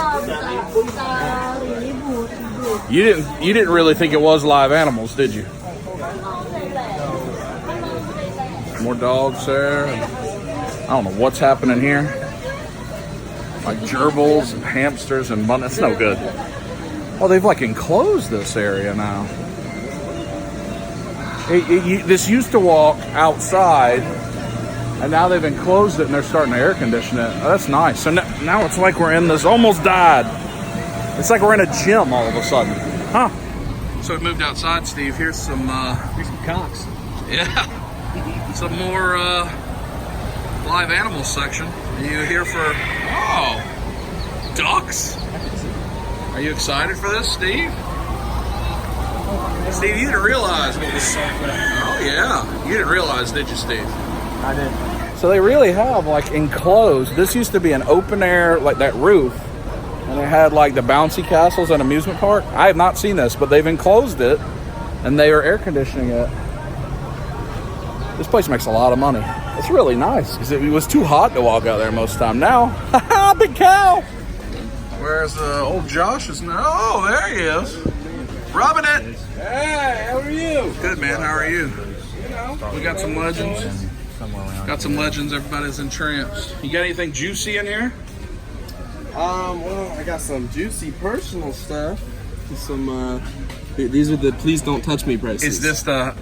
You didn't really think it was live animals, did you? More dogs there. I don't know what's happening here. Like gerbils and hamsters and bunnies. It's no good. Oh, they've like enclosed this area now. This used to walk outside, and now they've enclosed it and they're starting to air condition it. Oh, that's nice. So now it's like we're in this, almost died. It's like we're in a gym all of a sudden. Huh? So we moved outside, Steve. Here's some cocks. Yeah. Some more live animal section. Are you here for, ducks? Are you excited for this, Steve? Steve, you didn't realize what was... Oh, yeah. You didn't realize, did you, Steve? I did. So they really have, like, enclosed. This used to be an open air, like that roof. And it had, like, the bouncy castles and amusement park. I have not seen this, but they've enclosed it. And they are air conditioning it. This place makes a lot of money. It's really nice because it was too hot to walk out there most of the time. Now, haha, big cow. Where's old Josh? Oh, there he is. Rubbing it. Hey, how are you? Good, man. How are you? We got some legends. Got some legends. Everybody's entranced. You got anything juicy in here? Well, I got some juicy personal stuff. Some, these are the please don't touch me prices. Is this the...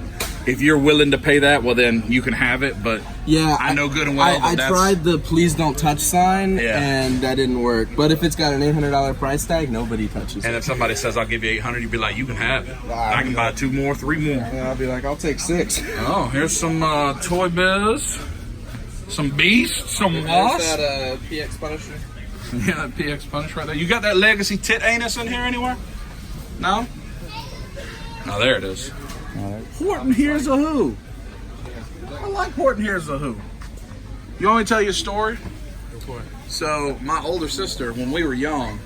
If you're willing to pay that, well, then you can have it. But yeah, I know good and well. I tried the please don't touch sign, Yeah. and that didn't work. But if it's got an $800 price tag, nobody touches it. And if somebody says, I'll give you 800, you'd be like, you can have it. I can buy 2 more, 3 more. And I'll be like, I'll take 6. Oh, here's some Toy Biz. Some Beast, some Wasp. Is that PX Punisher? Yeah, that PX Punisher right there. You got that Legacy Tit Anus in here anywhere? No? Oh, there it is. Horton Hears a Who. I like Horton Hears a Who. You want me to tell you a story? Go for it. So, my older sister, when we were young,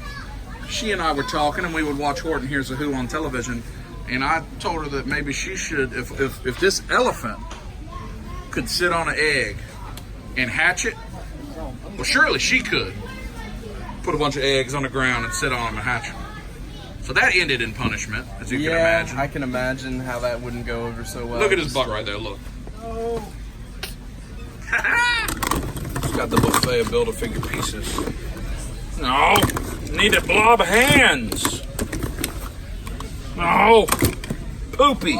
she and I were talking, and we would watch Horton Hears a Who on television, and I told her that maybe she should, if this elephant could sit on an egg and hatch it, well, surely she could put a bunch of eggs on the ground and sit on them and hatch them. So that ended in punishment, as you can imagine. I can imagine how that wouldn't go over so well. Look at his butt right there, look. Oh. He's got the buffet of Build-A-Figure pieces. No, need the blob hands. No, poopy.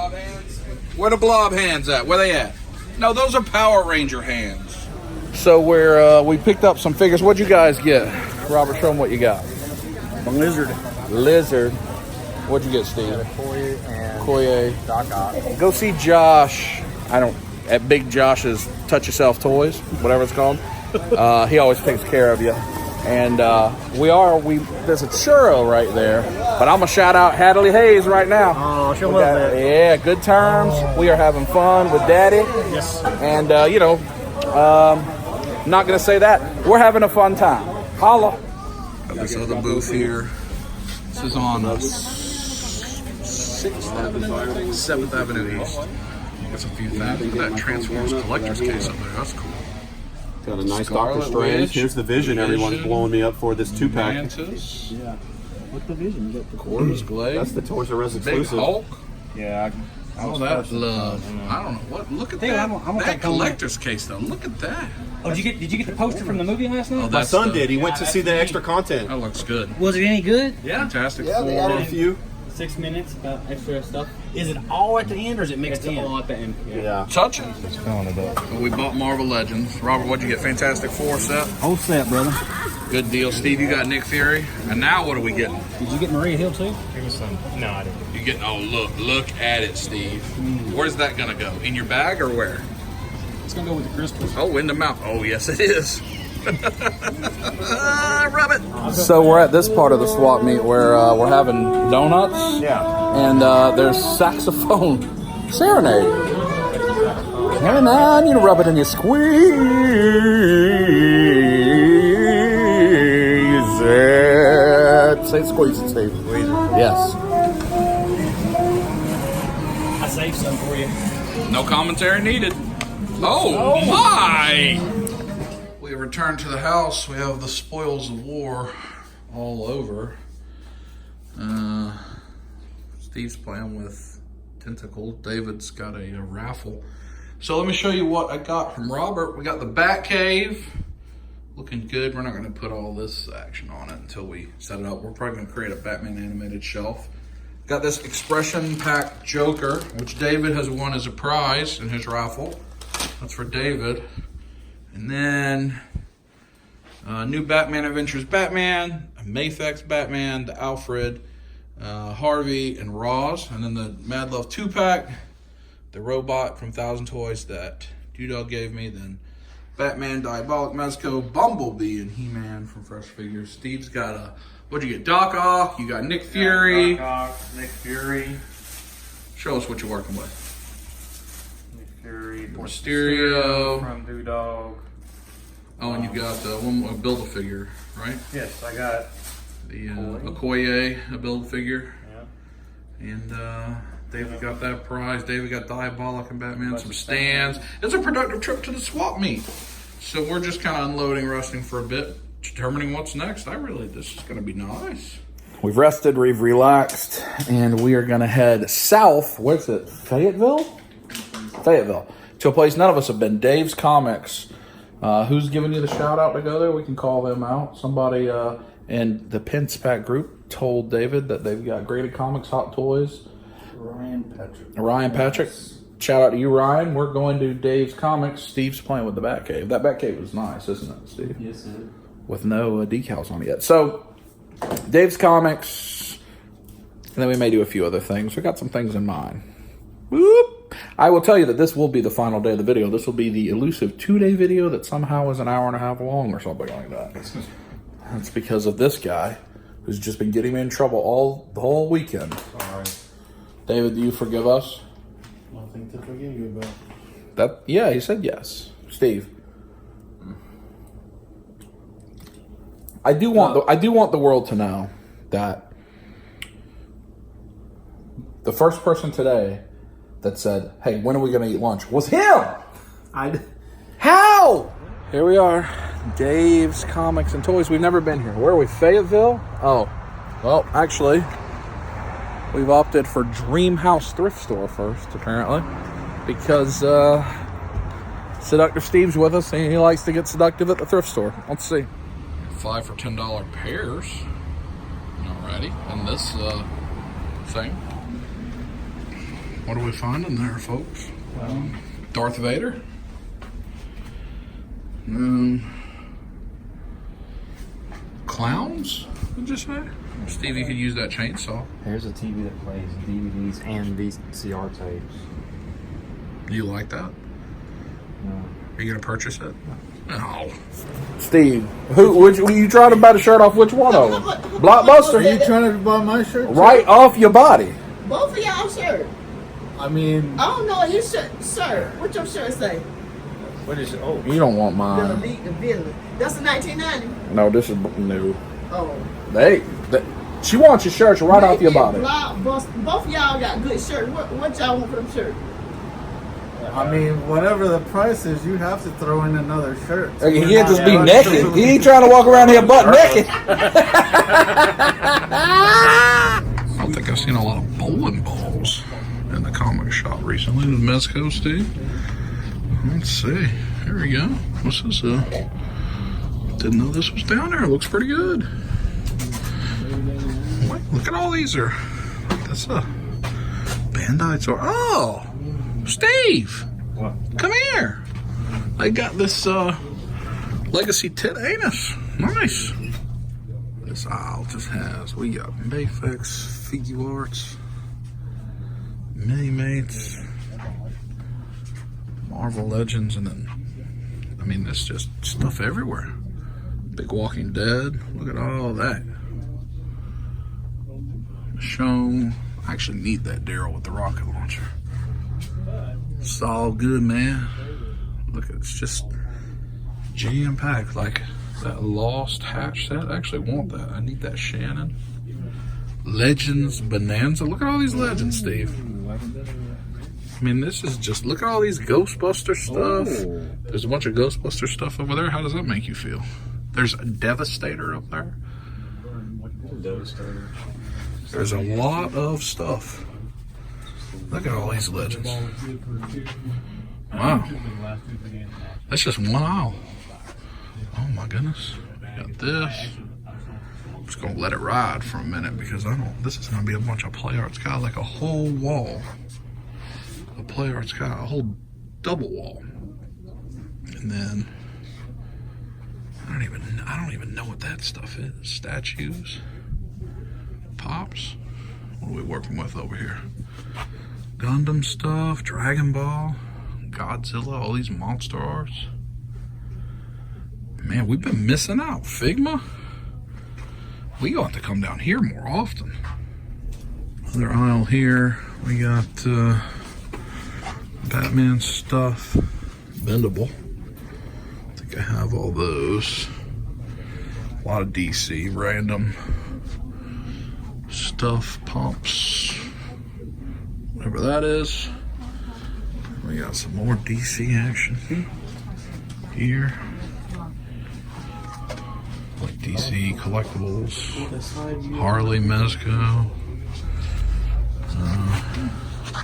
Where the blob hands at? Where they at? No, those are Power Ranger hands. So we picked up some figures. What'd you guys get? Robert, show them what you got. The lizard. Lizard. What'd you get, Steve? Koye and Koye. Doc Ock. Go see Josh. At Big Josh's Touch Yourself Toys, whatever it's called. He always takes care of you. And there's a churro right there. But I'm gonna shout out Hadley Hayes right now. Oh, show love that. Yeah, good terms. We are having fun with Daddy. Yes. And not gonna say that. We're having a fun time. Holla. Got this other booth here. This is on 7th Avenue East. Got a few things. Look at that Transformers collector's case up there. That's cool. Got a nice Scarlet Doctor Strange. Witch. Here's the Vision. Everyone's blowing me up for this 2-pack. Mantis. Yeah. What's the vision? You got the Corvus Glaive. That's the Toys R Us Big exclusive. Hulk. Yeah. All that love. I don't know what. Look at that. I want that that collector's case though. Look at that. Oh, did you get the poster from the movie last night? Oh, My that's son did. He went to see the extra content. That looks good. Was it any good? Fantastic Yeah, they added a Four. few. 6 minutes, extra stuff. Is it all at the end, or is it mixed in? All at the end. Yeah. Touching. We bought Marvel Legends. Robert, what'd you get? Fantastic Four set. Whole set, brother. Good deal. Steve, you got Nick Fury. And now what are we getting? Did you get Maria Hill too? It was some. No, I didn't. You getting? Oh, look at it, Steve. Where's that gonna go? In your bag or where? It's gonna go with the crystals. Oh, in the mouth. Oh, yes, it is. Rub it. So we're at this part of the swap meet where we're having donuts. Yeah. And there's saxophone serenade. And I need to rub it in your squeeze it. Say squeeze it, Steve. Squeeze it. Yes. I saved some for you. No commentary needed. Oh my! We returned to the house. We have the spoils of war all over. Steve's playing with tentacles. David's got a raffle. So let me show you what I got from Robert. We got the Bat Cave. Looking good. We're not going to put all this action on it until we set it up. We're probably going to create a Batman animated shelf. Got this expression pack Joker, which David has won as a prize in his raffle. That's for David. And then new Batman Adventures Batman, a Mafex Batman, the Alfred, Harvey, and Roz. And then the Mad Love 2-pack, the robot from Thousand Toys that Dew Dawg gave me. Then Batman, Diabolic, Mezco, Bumblebee, and He-Man from Fresh Figures. Steve's got a, what'd you get? Doc Ock, you got Nick Fury. Doc Ock, Nick Fury. Show us what you're working with. Nick Fury. Mysterio. From Dew Dawg. Oh, and you got one more Build-A-Figure, right? Yes, I got The Okoye, a Build-A-Figure. Yeah. And David got that prize. David got Diabolic and Batman, some stands. It's a productive trip to the swap meet. So we're just kind of unloading, resting for a bit, determining what's next. This is going to be nice. We've rested, we've relaxed, and we are going to head south. Where's it? Fayetteville? Fayetteville. To a place none of us have been. Dave's Comics. Who's giving you the shout out to go there? We can call them out. Somebody in the Penspack group told David that they've got graded comics, hot toys. Ryan Patrick. Shout out to you, Ryan. We're going to Dave's Comics. Steve's playing with the Batcave. That Batcave was nice, isn't it, Steve? Yes, sir. With no decals on it yet. So, Dave's Comics. And then we may do a few other things. We got some things in mind. Whoop. I will tell you that this will be the final day of the video. This will be the elusive 2-day video that somehow is an hour and a half long or something like that. That's because of this guy who's just been getting me in trouble the whole weekend. Sorry. David, do you forgive us? Nothing to forgive you about. Yeah, he said yes. Steve. I do want the world to know that the first person today that said, "Hey, when are we going to eat lunch?" was him. How? Here we are, Dave's Comics and Toys. We've never been here. Where are we? Fayetteville? Oh, well, actually, we've opted for Dream House Thrift Store first, apparently, because Seductive Steve's with us, and he likes to get seductive at the thrift store. Let's see. 5 for $10 pairs. Alrighty, and this thing. What are we finding there, folks? Darth Vader. Clowns? What'd you say? Stevie could use that chainsaw. Here's a TV that plays DVDs and VCR tapes. Do you like that? No. Are you gonna purchase it? No. Steve, were you trying to buy the shirt off which one of them? Blockbuster? Are you trying to buy my shirt? Right off your body. Both of y'all shirt. I mean, I don't know your shirt, sir. What your shirt say? what is it? Oh, You don't want The mine. Elite, the Villain. That's the 1990. No, this is new. Oh. She wants your shirts right off your body. Both of y'all got good shirts. What y'all want for them shirts? I mean, whatever the price is, you have to throw in another shirt. He can't just be naked. He ain't trying to walk around here butt naked. I don't think I've seen a lot of bowling balls in the comic shop recently. The Mezco, Steve. Let's see. Here we go. What's this? Didn't know this was down there. Looks pretty good. Wait, look at all these are. That's a Bandite's or Steve. What? Come here. They got this Legacy Tit Anus. Nice. This aisle just has, we got Mayfix, Figure Arts, Mini-Mates, Marvel Legends, and then, I mean, there's just stuff everywhere. Big Walking Dead. Look at all that. Michonne. I actually need that Daryl with the rocket launcher. It's all good, man. Look, it's just jam-packed. Like that Lost Hatch set. I actually want that. I need that Shannon. Legends Bonanza. Look at all these legends, Steve. I mean, this is just, look at all these Ghostbuster stuff. There's a bunch of Ghostbuster stuff over there. How does that make you feel? There's a Devastator up there. There's a lot of stuff. Look at all these legends. Wow. That's just one aisle. Oh my goodness. We got this. I'm just gonna let it ride for a minute because this is gonna be a bunch of Play Arts guy, like a whole wall. A Play Arts guy, a whole double wall. And then I don't even know what that stuff is. Statues. Pops. What are we working with over here? Gundam stuff, Dragon Ball, Godzilla, all these monster arts. Man, we've been missing out. Figma? We ought to come down here more often. Another aisle here. We got Batman stuff. Bendable. I think I have all those. A lot of DC, random stuff, pumps, whatever that is. We got some more DC action here. Like DC collectibles, Harley, Mezco.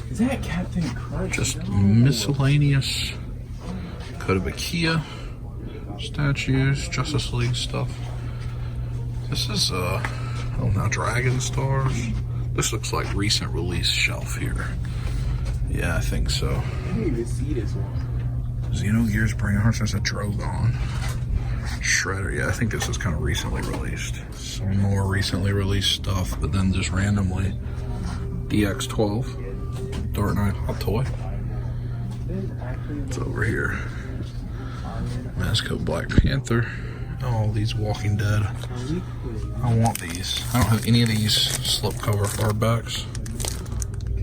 Is that Captain Crunch? Just miscellaneous Code of Ikea statues, Justice League stuff. This is oh, now Dragon Stars. This looks like recent release shelf here. Yeah, I think so. I didn't even see this one. Xenogears Brain Hearts. There's a Drogon. Shredder. Yeah, I think this is kind of recently released. Some more recently released stuff, but then just randomly DX12. Dark Knight Hot Toy. It's over here. Mezco Black Panther. Oh, these Walking Dead. I want these. I don't have any of these slipcover hardbacks.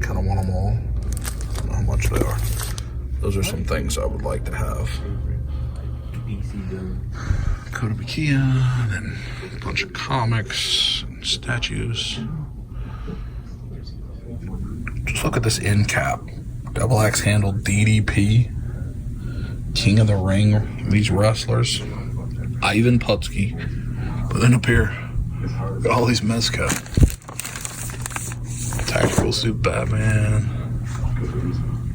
Kind of want them all. I don't know how much they are. Those are some things I would like to have. Code of Ikea, then a bunch of comics and statues. Just look at this end cap. Double axe handle DDP. King of the Ring. These wrestlers. Ivan Putski. But then up here, got all these Mezco. Tactical Suit Batman.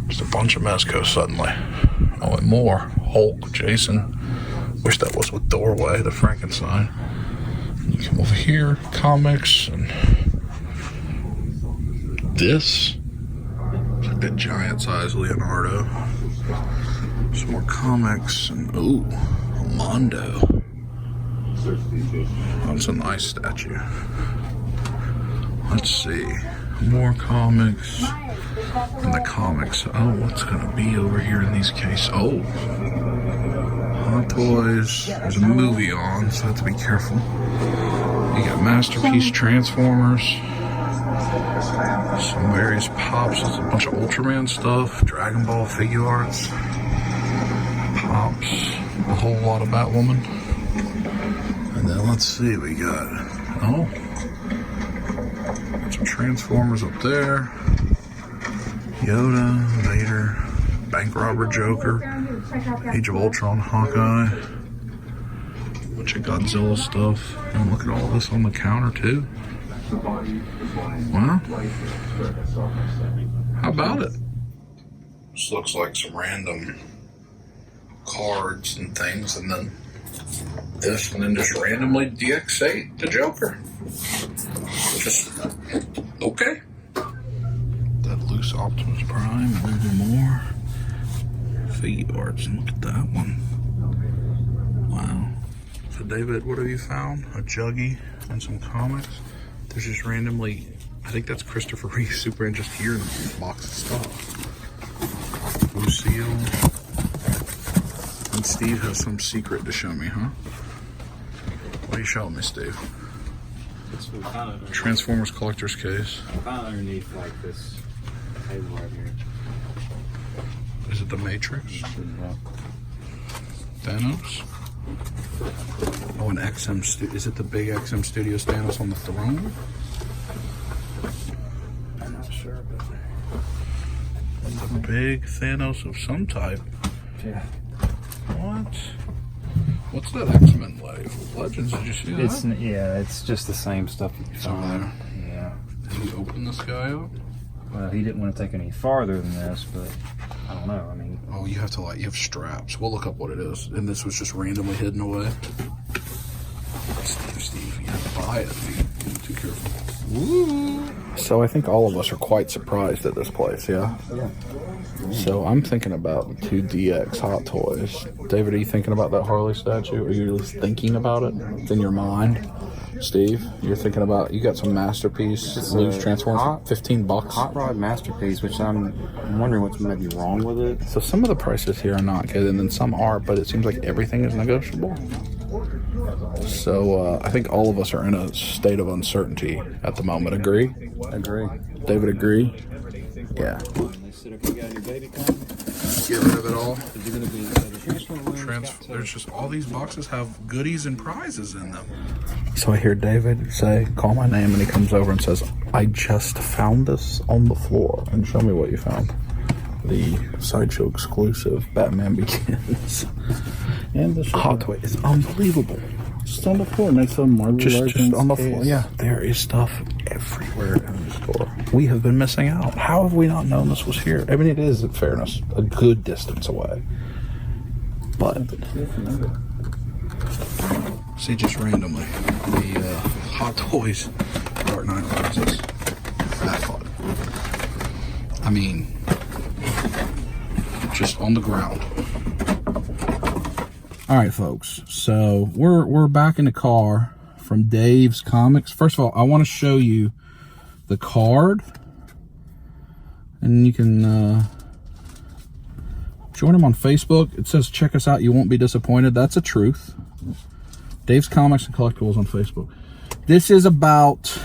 Just a bunch of Mezco suddenly. Oh, and more. Hulk, Jason. Wish that was with Doorway, the Frankenstein. You come over here, comics, and this. It's like that giant size Leonardo. Some more comics, and ooh, a Mondo. That's a nice statue. Let's see. More comics. And the comics. Oh, what's gonna be over here in these cases? Oh. Hot Toys. There's a movie on, so I have to be careful. You got Masterpiece Transformers. Some various pops. There's a bunch of Ultraman stuff. Dragon Ball figure arts. Pops. A whole lot of Batwoman. And then let's see, we got, oh, some Transformers up there. Yoda, Vader, Bank Robber Joker, Age of Ultron, Hawkeye. Bunch of Godzilla stuff. And look at all this on the counter too. Wow. How about it? This looks like some random cards and things, and then this, and then just randomly DX8 the Joker. Just okay. That loose Optimus Prime, a little more figure arts, and look at that one. Wow. So David, what have you found? A Juggy and some comics. There's just randomly, I think that's Christopher Reeve Superman just here in the box of stuff. Lucille. And Steve has some secret to show me, huh? What are you showing me, Steve? It's kind of Transformers collector's case. underneath like this table right here. Is it the Matrix? Thanos? Oh, an XM. Is it the big XM Studios Thanos on the throne? I'm not sure, but it's a big Thanos of some type. Yeah. What? What's that X-Men Legends? Did you see that? Yeah, it's just the same stuff you It's over there. Yeah. Did he open this guy up? Well, he didn't want to take any farther than this, but I don't know. I mean, oh, you have to you have straps. We'll look up what it is. And this was just randomly hidden away. Steve, you have to buy it. Be too careful. Woo! So I think all of us are quite surprised at this place, yeah? Yeah. So I'm thinking about the 2DX Hot Toys. David, are you thinking about that Harley statue? Are you at least thinking about it? It's in your mind? Steve, you're thinking about, you got some masterpiece loose Transformers, $15. hot rod masterpiece, which I'm wondering what's maybe wrong with it. So some of the prices here are not good, and then some are, but it seems like everything is negotiable. So I think all of us are in a state of uncertainty at the moment. Agree? Agree. David, agree? Yeah. Get rid of it all. There's just all these boxes have goodies and prizes in them. So I hear David say, call my name, and he comes over and says, I just found this on the floor. And show me what you found. The Sideshow exclusive Batman Begins. And the Hot Toy is unbelievable. Just on the floor, next to Marvel Just on the floor. Yeah, there is stuff everywhere in the store. We have been missing out. How have we not known this was here? I mean, it is, in fairness, a good distance away. But see, just randomly, the Hot Toys Dark Knight Rises. That fun. I mean, just on the ground. All right, folks. So we're back in the car from Dave's Comics. First of all, I want to show you the card, and you can join him on Facebook. It says, check us out, you won't be disappointed. That's the truth. Dave's Comics and Collectibles on Facebook. This is about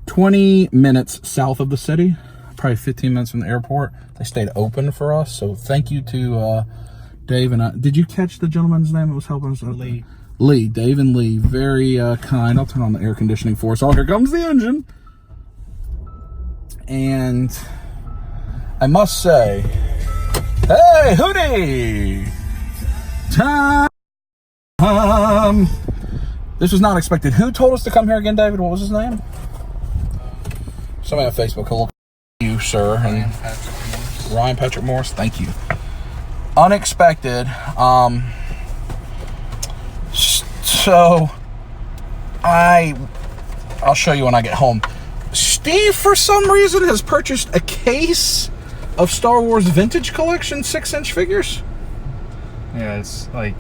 20 minutes south of the city, probably 15 minutes from the airport. They stayed open for us, so thank you to Dave and I. Did you catch the gentleman's name that was helping us? Lee. Dave and Lee. Very kind. I'll turn on the air conditioning for us. Oh, here comes the engine. And I must say, hey, Hootie! Time! This was not expected. Who told us to come here again, David? What was his name? Somebody on Facebook. Hello, you, sir. And Ryan Patrick Morris. Thank you. Unexpected. So I'll show you when I get home. Steve, for some reason, has purchased a case of Star Wars Vintage Collection 6-inch figures. Yeah, it's like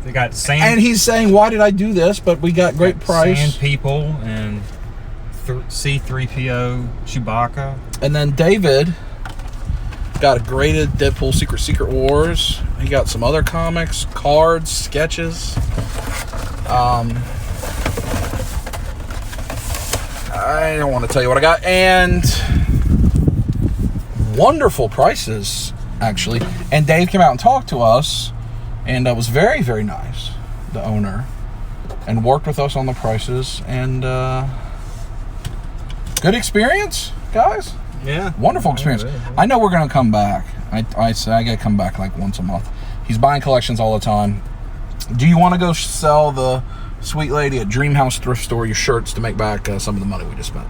they got sand. And he's saying, why did I do this? But we got great price. Sand people and C-3PO Chewbacca. And then David got a graded Deadpool Secret Wars. He got some other comics, cards, sketches. I don't want to tell you what I got. And wonderful prices, actually. And Dave came out and talked to us, and was very, very nice, the owner, and worked with us on the prices. And good experience, guys. Yeah. Wonderful experience. I know we're going to come back. I say I got to come back like once a month. He's buying collections all the time. Do you want to go sell the sweet lady at Dreamhouse Thrift Store your shirts to make back some of the money we just spent?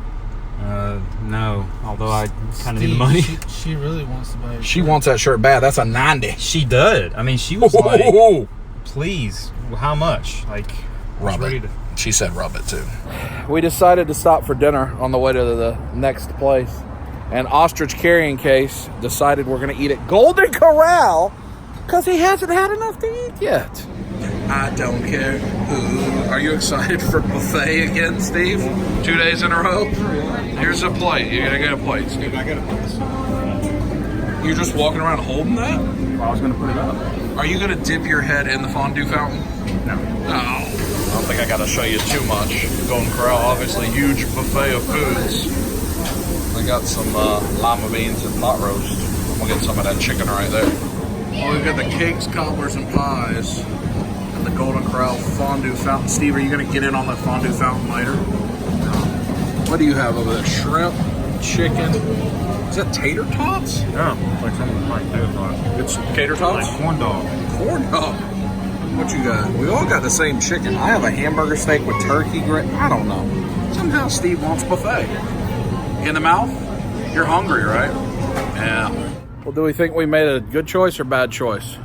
No. Although I kind of need the money. She really wants to buy a shirt. She wants that shirt bad. That's a 90. She did. I mean, she was like, please, how much? Like, rub it. She said rub it too. We decided to stop for dinner on the way to the next place. And Ostrich Carrying Case decided we're going to eat at Golden Corral because he hasn't had enough to eat yet. I don't care who. Are you excited for buffet again, Steve? 2 days in a row? Here's a plate. You're going to get a plate, Steve. I got a plate. You're just walking around holding that? I was going to put it up. Are you going to dip your head in the fondue fountain? No. Oh. don't think I got to show you too much. Golden Corral, obviously, huge buffet of foods. They got some lima beans and pot roast. We'll get some of that chicken right there. Oh, we've got the cakes, cobblers, and pies. And the Golden Corral fondue fountain. Steve, are you going to get in on that fondue fountain later? What do you have over there? Shrimp, chicken. Is that tater tots? Yeah, like something like tater tots. It's tater tots? Like corn dog. Corn dog. What you got? We all got the same chicken. I have a hamburger steak with turkey grit. I don't know. Somehow Steve wants buffet. In the mouth? You're hungry, right? Yeah. Well, do we think we made a good choice or bad choice?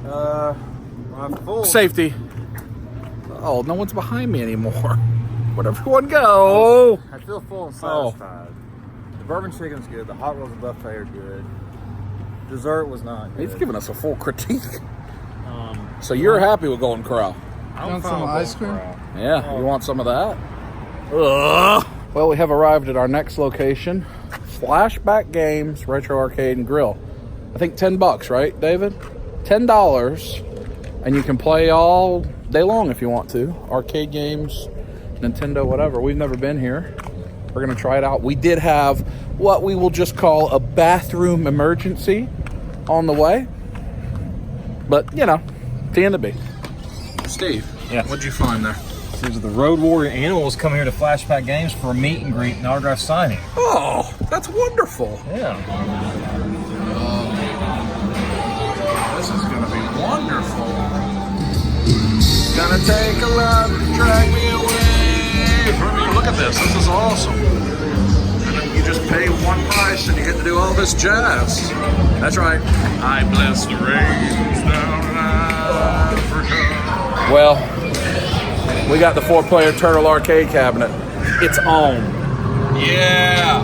I'm full. Safety. Oh, no one's behind me anymore. Where'd everyone go? I feel full and satisfied. The bourbon chicken's good. The hot rolls and buffet are good. Dessert was not good. He's giving us a full critique. So you're happy with Golden Corral? Want some ice cream? Yeah, you want some of that? Ugh. Well, we have arrived at our next location. Flashback Games, Retro Arcade and Grill. I think $10, right, David? $10, and you can play all day long if you want to. Arcade games, Nintendo, whatever. We've never been here. We're gonna try it out. We did have what we will just call a bathroom emergency on the way. But, you know, the end of the Steve, yeah. What'd you find there? These are the Road Warrior animals coming here to Flashback Games for a meet and greet and autograph signing. Oh, that's wonderful. Yeah. This is going to be wonderful. Gonna take a love and drag me away from you. Look at this. This is awesome. And then you just pay one price and you get to do all this jazz. That's right. I bless the rains down in Africa. Well, we got the 4-player Turtle arcade cabinet. It's on. Yeah,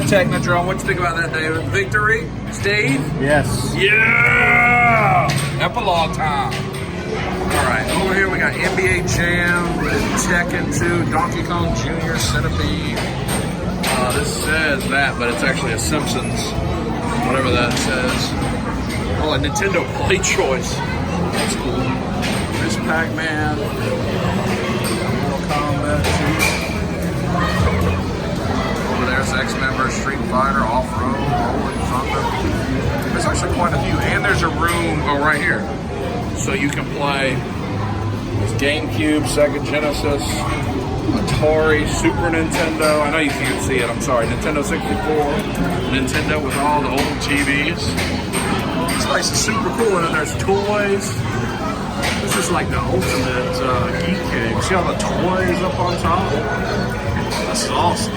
Technodrome. What you think about that, David? Victory? Steve? Yes. Yeah! Epilogue time. All right, over here we got NBA Jam, Tekken 2, Donkey Kong Jr., Centipede. This says that, but it's actually a Simpsons, whatever that says. Oh, a Nintendo Play Choice. That's cool. There's Pac-Man, Mortal Kombat 2. Over there's X-Member, Street Fighter, Off-Road, Rolling Thunder. There's actually quite a few. And there's a room, right here. So you can play this GameCube, Sega Genesis, Atari, Super Nintendo. I know you can't see it, I'm sorry. Nintendo 64, Nintendo with all the old TVs. This place is super cool, and then there's toys. This is like the ultimate geek cave. See all the toys up on top? This is awesome.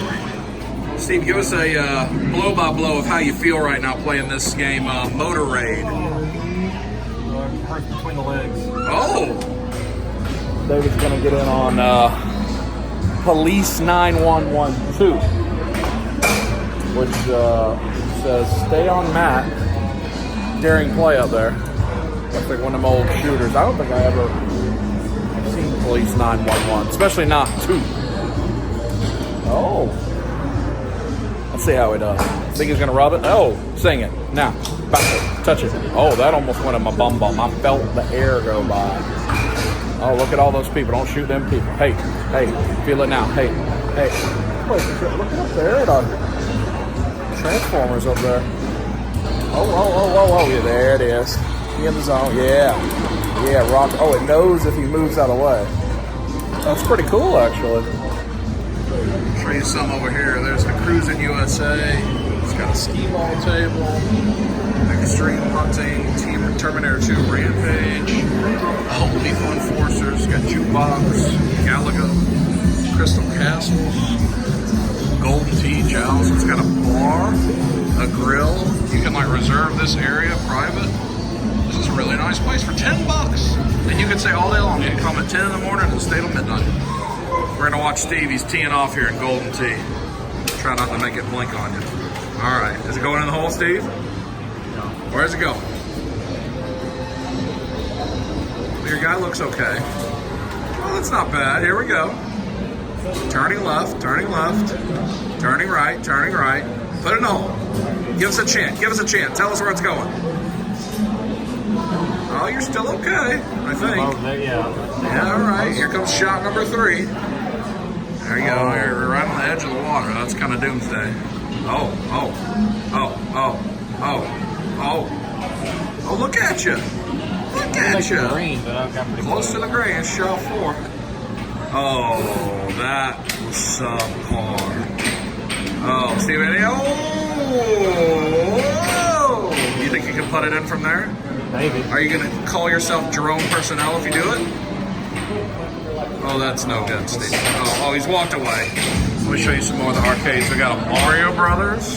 Steve, give us a blow-by-blow of how you feel right now playing this game, Motor Raid. Right between the legs. Oh! David's gonna get in on Police 911-2, which says stay on mat during play up there. Looks like one of them old shooters. I don't think I ever seen Police 911, especially not 2. Oh. Let's see how he does. Think he's gonna rub it? Oh, sing it. Now, touch it. Oh, that almost went in my bum. I felt the air go by. Oh, look at all those people. Don't shoot them people. Hey, feel it now. Hey. Look up there at our Transformers up there. Oh, yeah, there it is. In the zone, yeah, rock. Oh, it knows if he moves out of the way. That's pretty cool, actually. Show you some over here. There's the Cruising USA. It's got a skee-ball table, extreme hunting, Team Terminator 2 Rampage, Home Lethal Enforcers. Got jukebox, Galaga, Crystal Castles, Golden Tea Joust. It's got a bar, a grill. You can reserve this area private. This is a really nice place for $10. And you can stay all day long. You can come at 10 in the morning and stay till midnight. We're gonna watch Steve. He's teeing off here in Golden Tea. Try not to make it blink on you. All right, is it going in the hole, Steve? No. Where's it going? Your guy looks okay. Well, that's not bad. Here we go. Turning left, turning right. Put it in the hole. Give us a chant. Tell us where it's going. Oh, you're still okay, I think. Yeah. All right, here comes shot number 3. There you go. You're right on the edge of the water. That's kind of doomsday. Oh. Oh, look at you. Look at you. Close to the green, shot 4. Oh, that was subpar. Oh, Steve, oh! You think you can put it in from there? Maybe. Are you going to call yourself drone personnel if you do it? Oh, that's no good, Steve. Oh, he's walked away. Let me show you some more of the arcades. We got a Mario Brothers,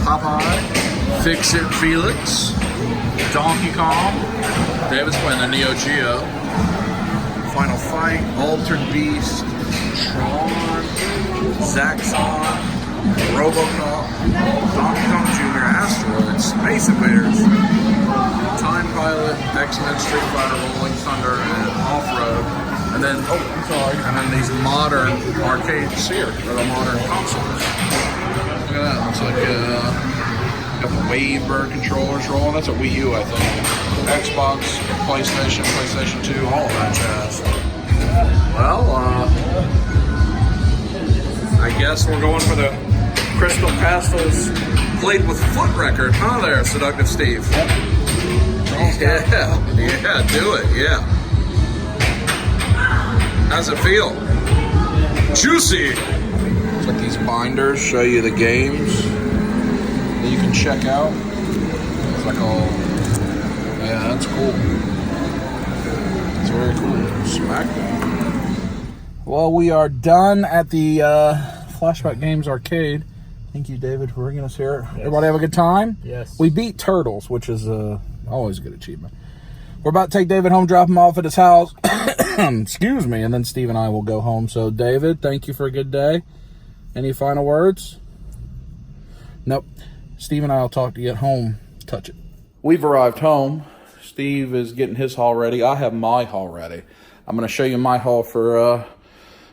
Popeye, Fix-It Felix, Donkey Kong. David's playing the Neo Geo. Final Fight, Altered Beast, Tron, Zaxxon, Robocop, Donkey Kong Jr., Asteroids, Space Invaders, Time Pilot, X-Men, Street Fighter, Rolling Thunder, and Off-Road. And then, and then these modern arcades here, or the modern consoles. Look at that, looks like got the Wavebird controllers rolling. That's a Wii U, I think. Xbox, PlayStation, PlayStation 2, all of that jazz. Well, I guess we're going for the Krystal Pastels played with foot record, huh there, Seductive Steve? Yep. Yeah, do it, yeah. How's it feel? Juicy! It's like these binders show you the games that you can check out. It's like all, yeah, that's cool. It's very cool. Smackdown. Well, we are done at the Flashback Games Arcade. Thank you, David, for bringing us here. Yes. Everybody have a good time? Yes. We beat Turtles, which is always a good achievement. We're about to take David home, drop him off at his house. Excuse me, and then Steve and I will go home. So, David, thank you for a good day. Any final words? Nope. Steve and I will talk to you at home. Touch it. We've arrived home. Steve is getting his haul ready. I have my haul ready. I'm going to show you my haul for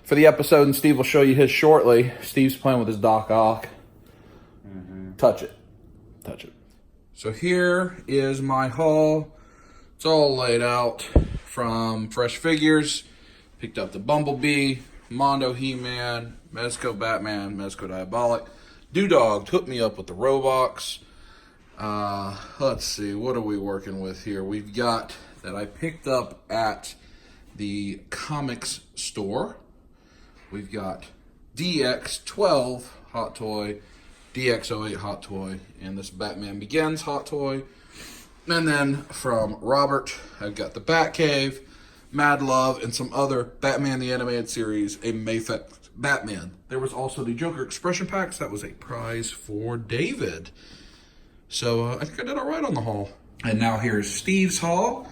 the episode, and Steve will show you his shortly. Steve's playing with his Doc Ock. Touch it. Touch it. So here is my haul. It's all laid out from Fresh Figures. Picked up the Bumblebee, Mondo He-Man, Mezco Batman, Mezco Diabolic. Dew Dawg hooked me up with the Roblox. Let's see, what are we working with here? We've got that I picked up at the comics store. We've got DX12 Hot Toy, DX08 Hot Toy, and this Batman Begins Hot Toy. And then from Robert, I've got the Batcave, Mad Love, and some other Batman the Animated Series, a Mayfest Batman. There was also the Joker Expression Packs. That was a prize for David. So I think I did all right on the haul. And now here's Steve's haul.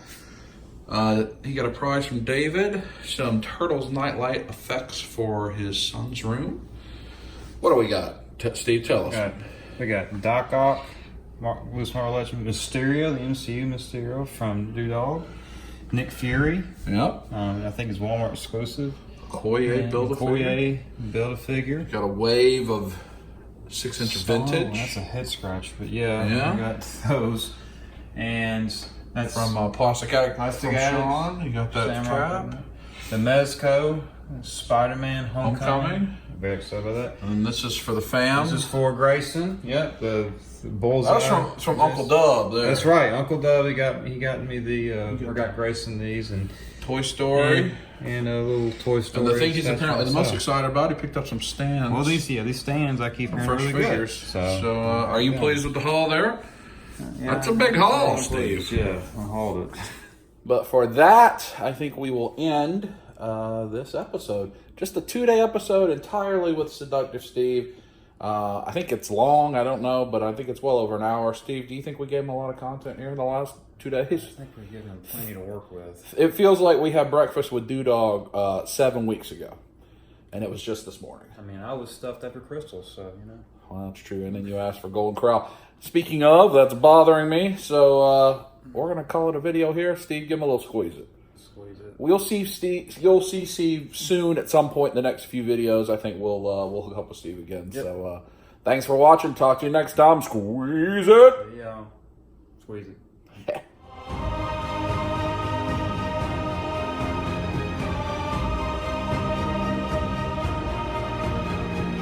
He got a prize from David. Some Turtles Nightlight effects for his son's room. What do we got? Steve, tell us. We got Doc Ock, Marvelous Legend, Mysterio, the MCU Mysterio from Dew Dawg. Nick Fury. Yep. I think it's Walmart exclusive. Koye Build-A-Figure. Got a wave of 6-inch vintage. That's a head scratch, but yeah. I got those. And that's from Plastic Addict from Sean. You got that cap. The Mezco, Spider-Man Homecoming. Very excited about that. And this is for the fam. This is for Grayson. Yep, the Bullseye. That's from Uncle Dub. There. That's right, Uncle Dub. He got me the. I got Grayson these and Toy Story and a little Toy Story. And the thing he's apparently the most excited about, he picked up some stands. Well, these stands I keep hearing really figures. Good. So are you pleased with the haul there? Yeah, that's a big haul, Steve. Yeah, I hauled it. But for that, I think we will end this episode. Just a 2-day episode entirely with Seductive Steve. I think it's long, I don't know, but I think it's well over an hour. Steve, do you think we gave him a lot of content here in the last 2 days? I think we gave him plenty to work with. It feels like we had breakfast with Dew Dawg 7 weeks ago, and it was just this morning. I mean, I was stuffed after Krystal, so, you know. Well, that's true, and then you asked for Golden Corral. Speaking of, that's bothering me, so we're going to call it a video here. Steve, give him a little squeeze it. We'll see Steve. You'll see Steve soon at some point in the next few videos. I think we'll hook up with Steve again. Yep. So thanks for watching. Talk to you next time. Squeeze it. Yeah. Squeeze it.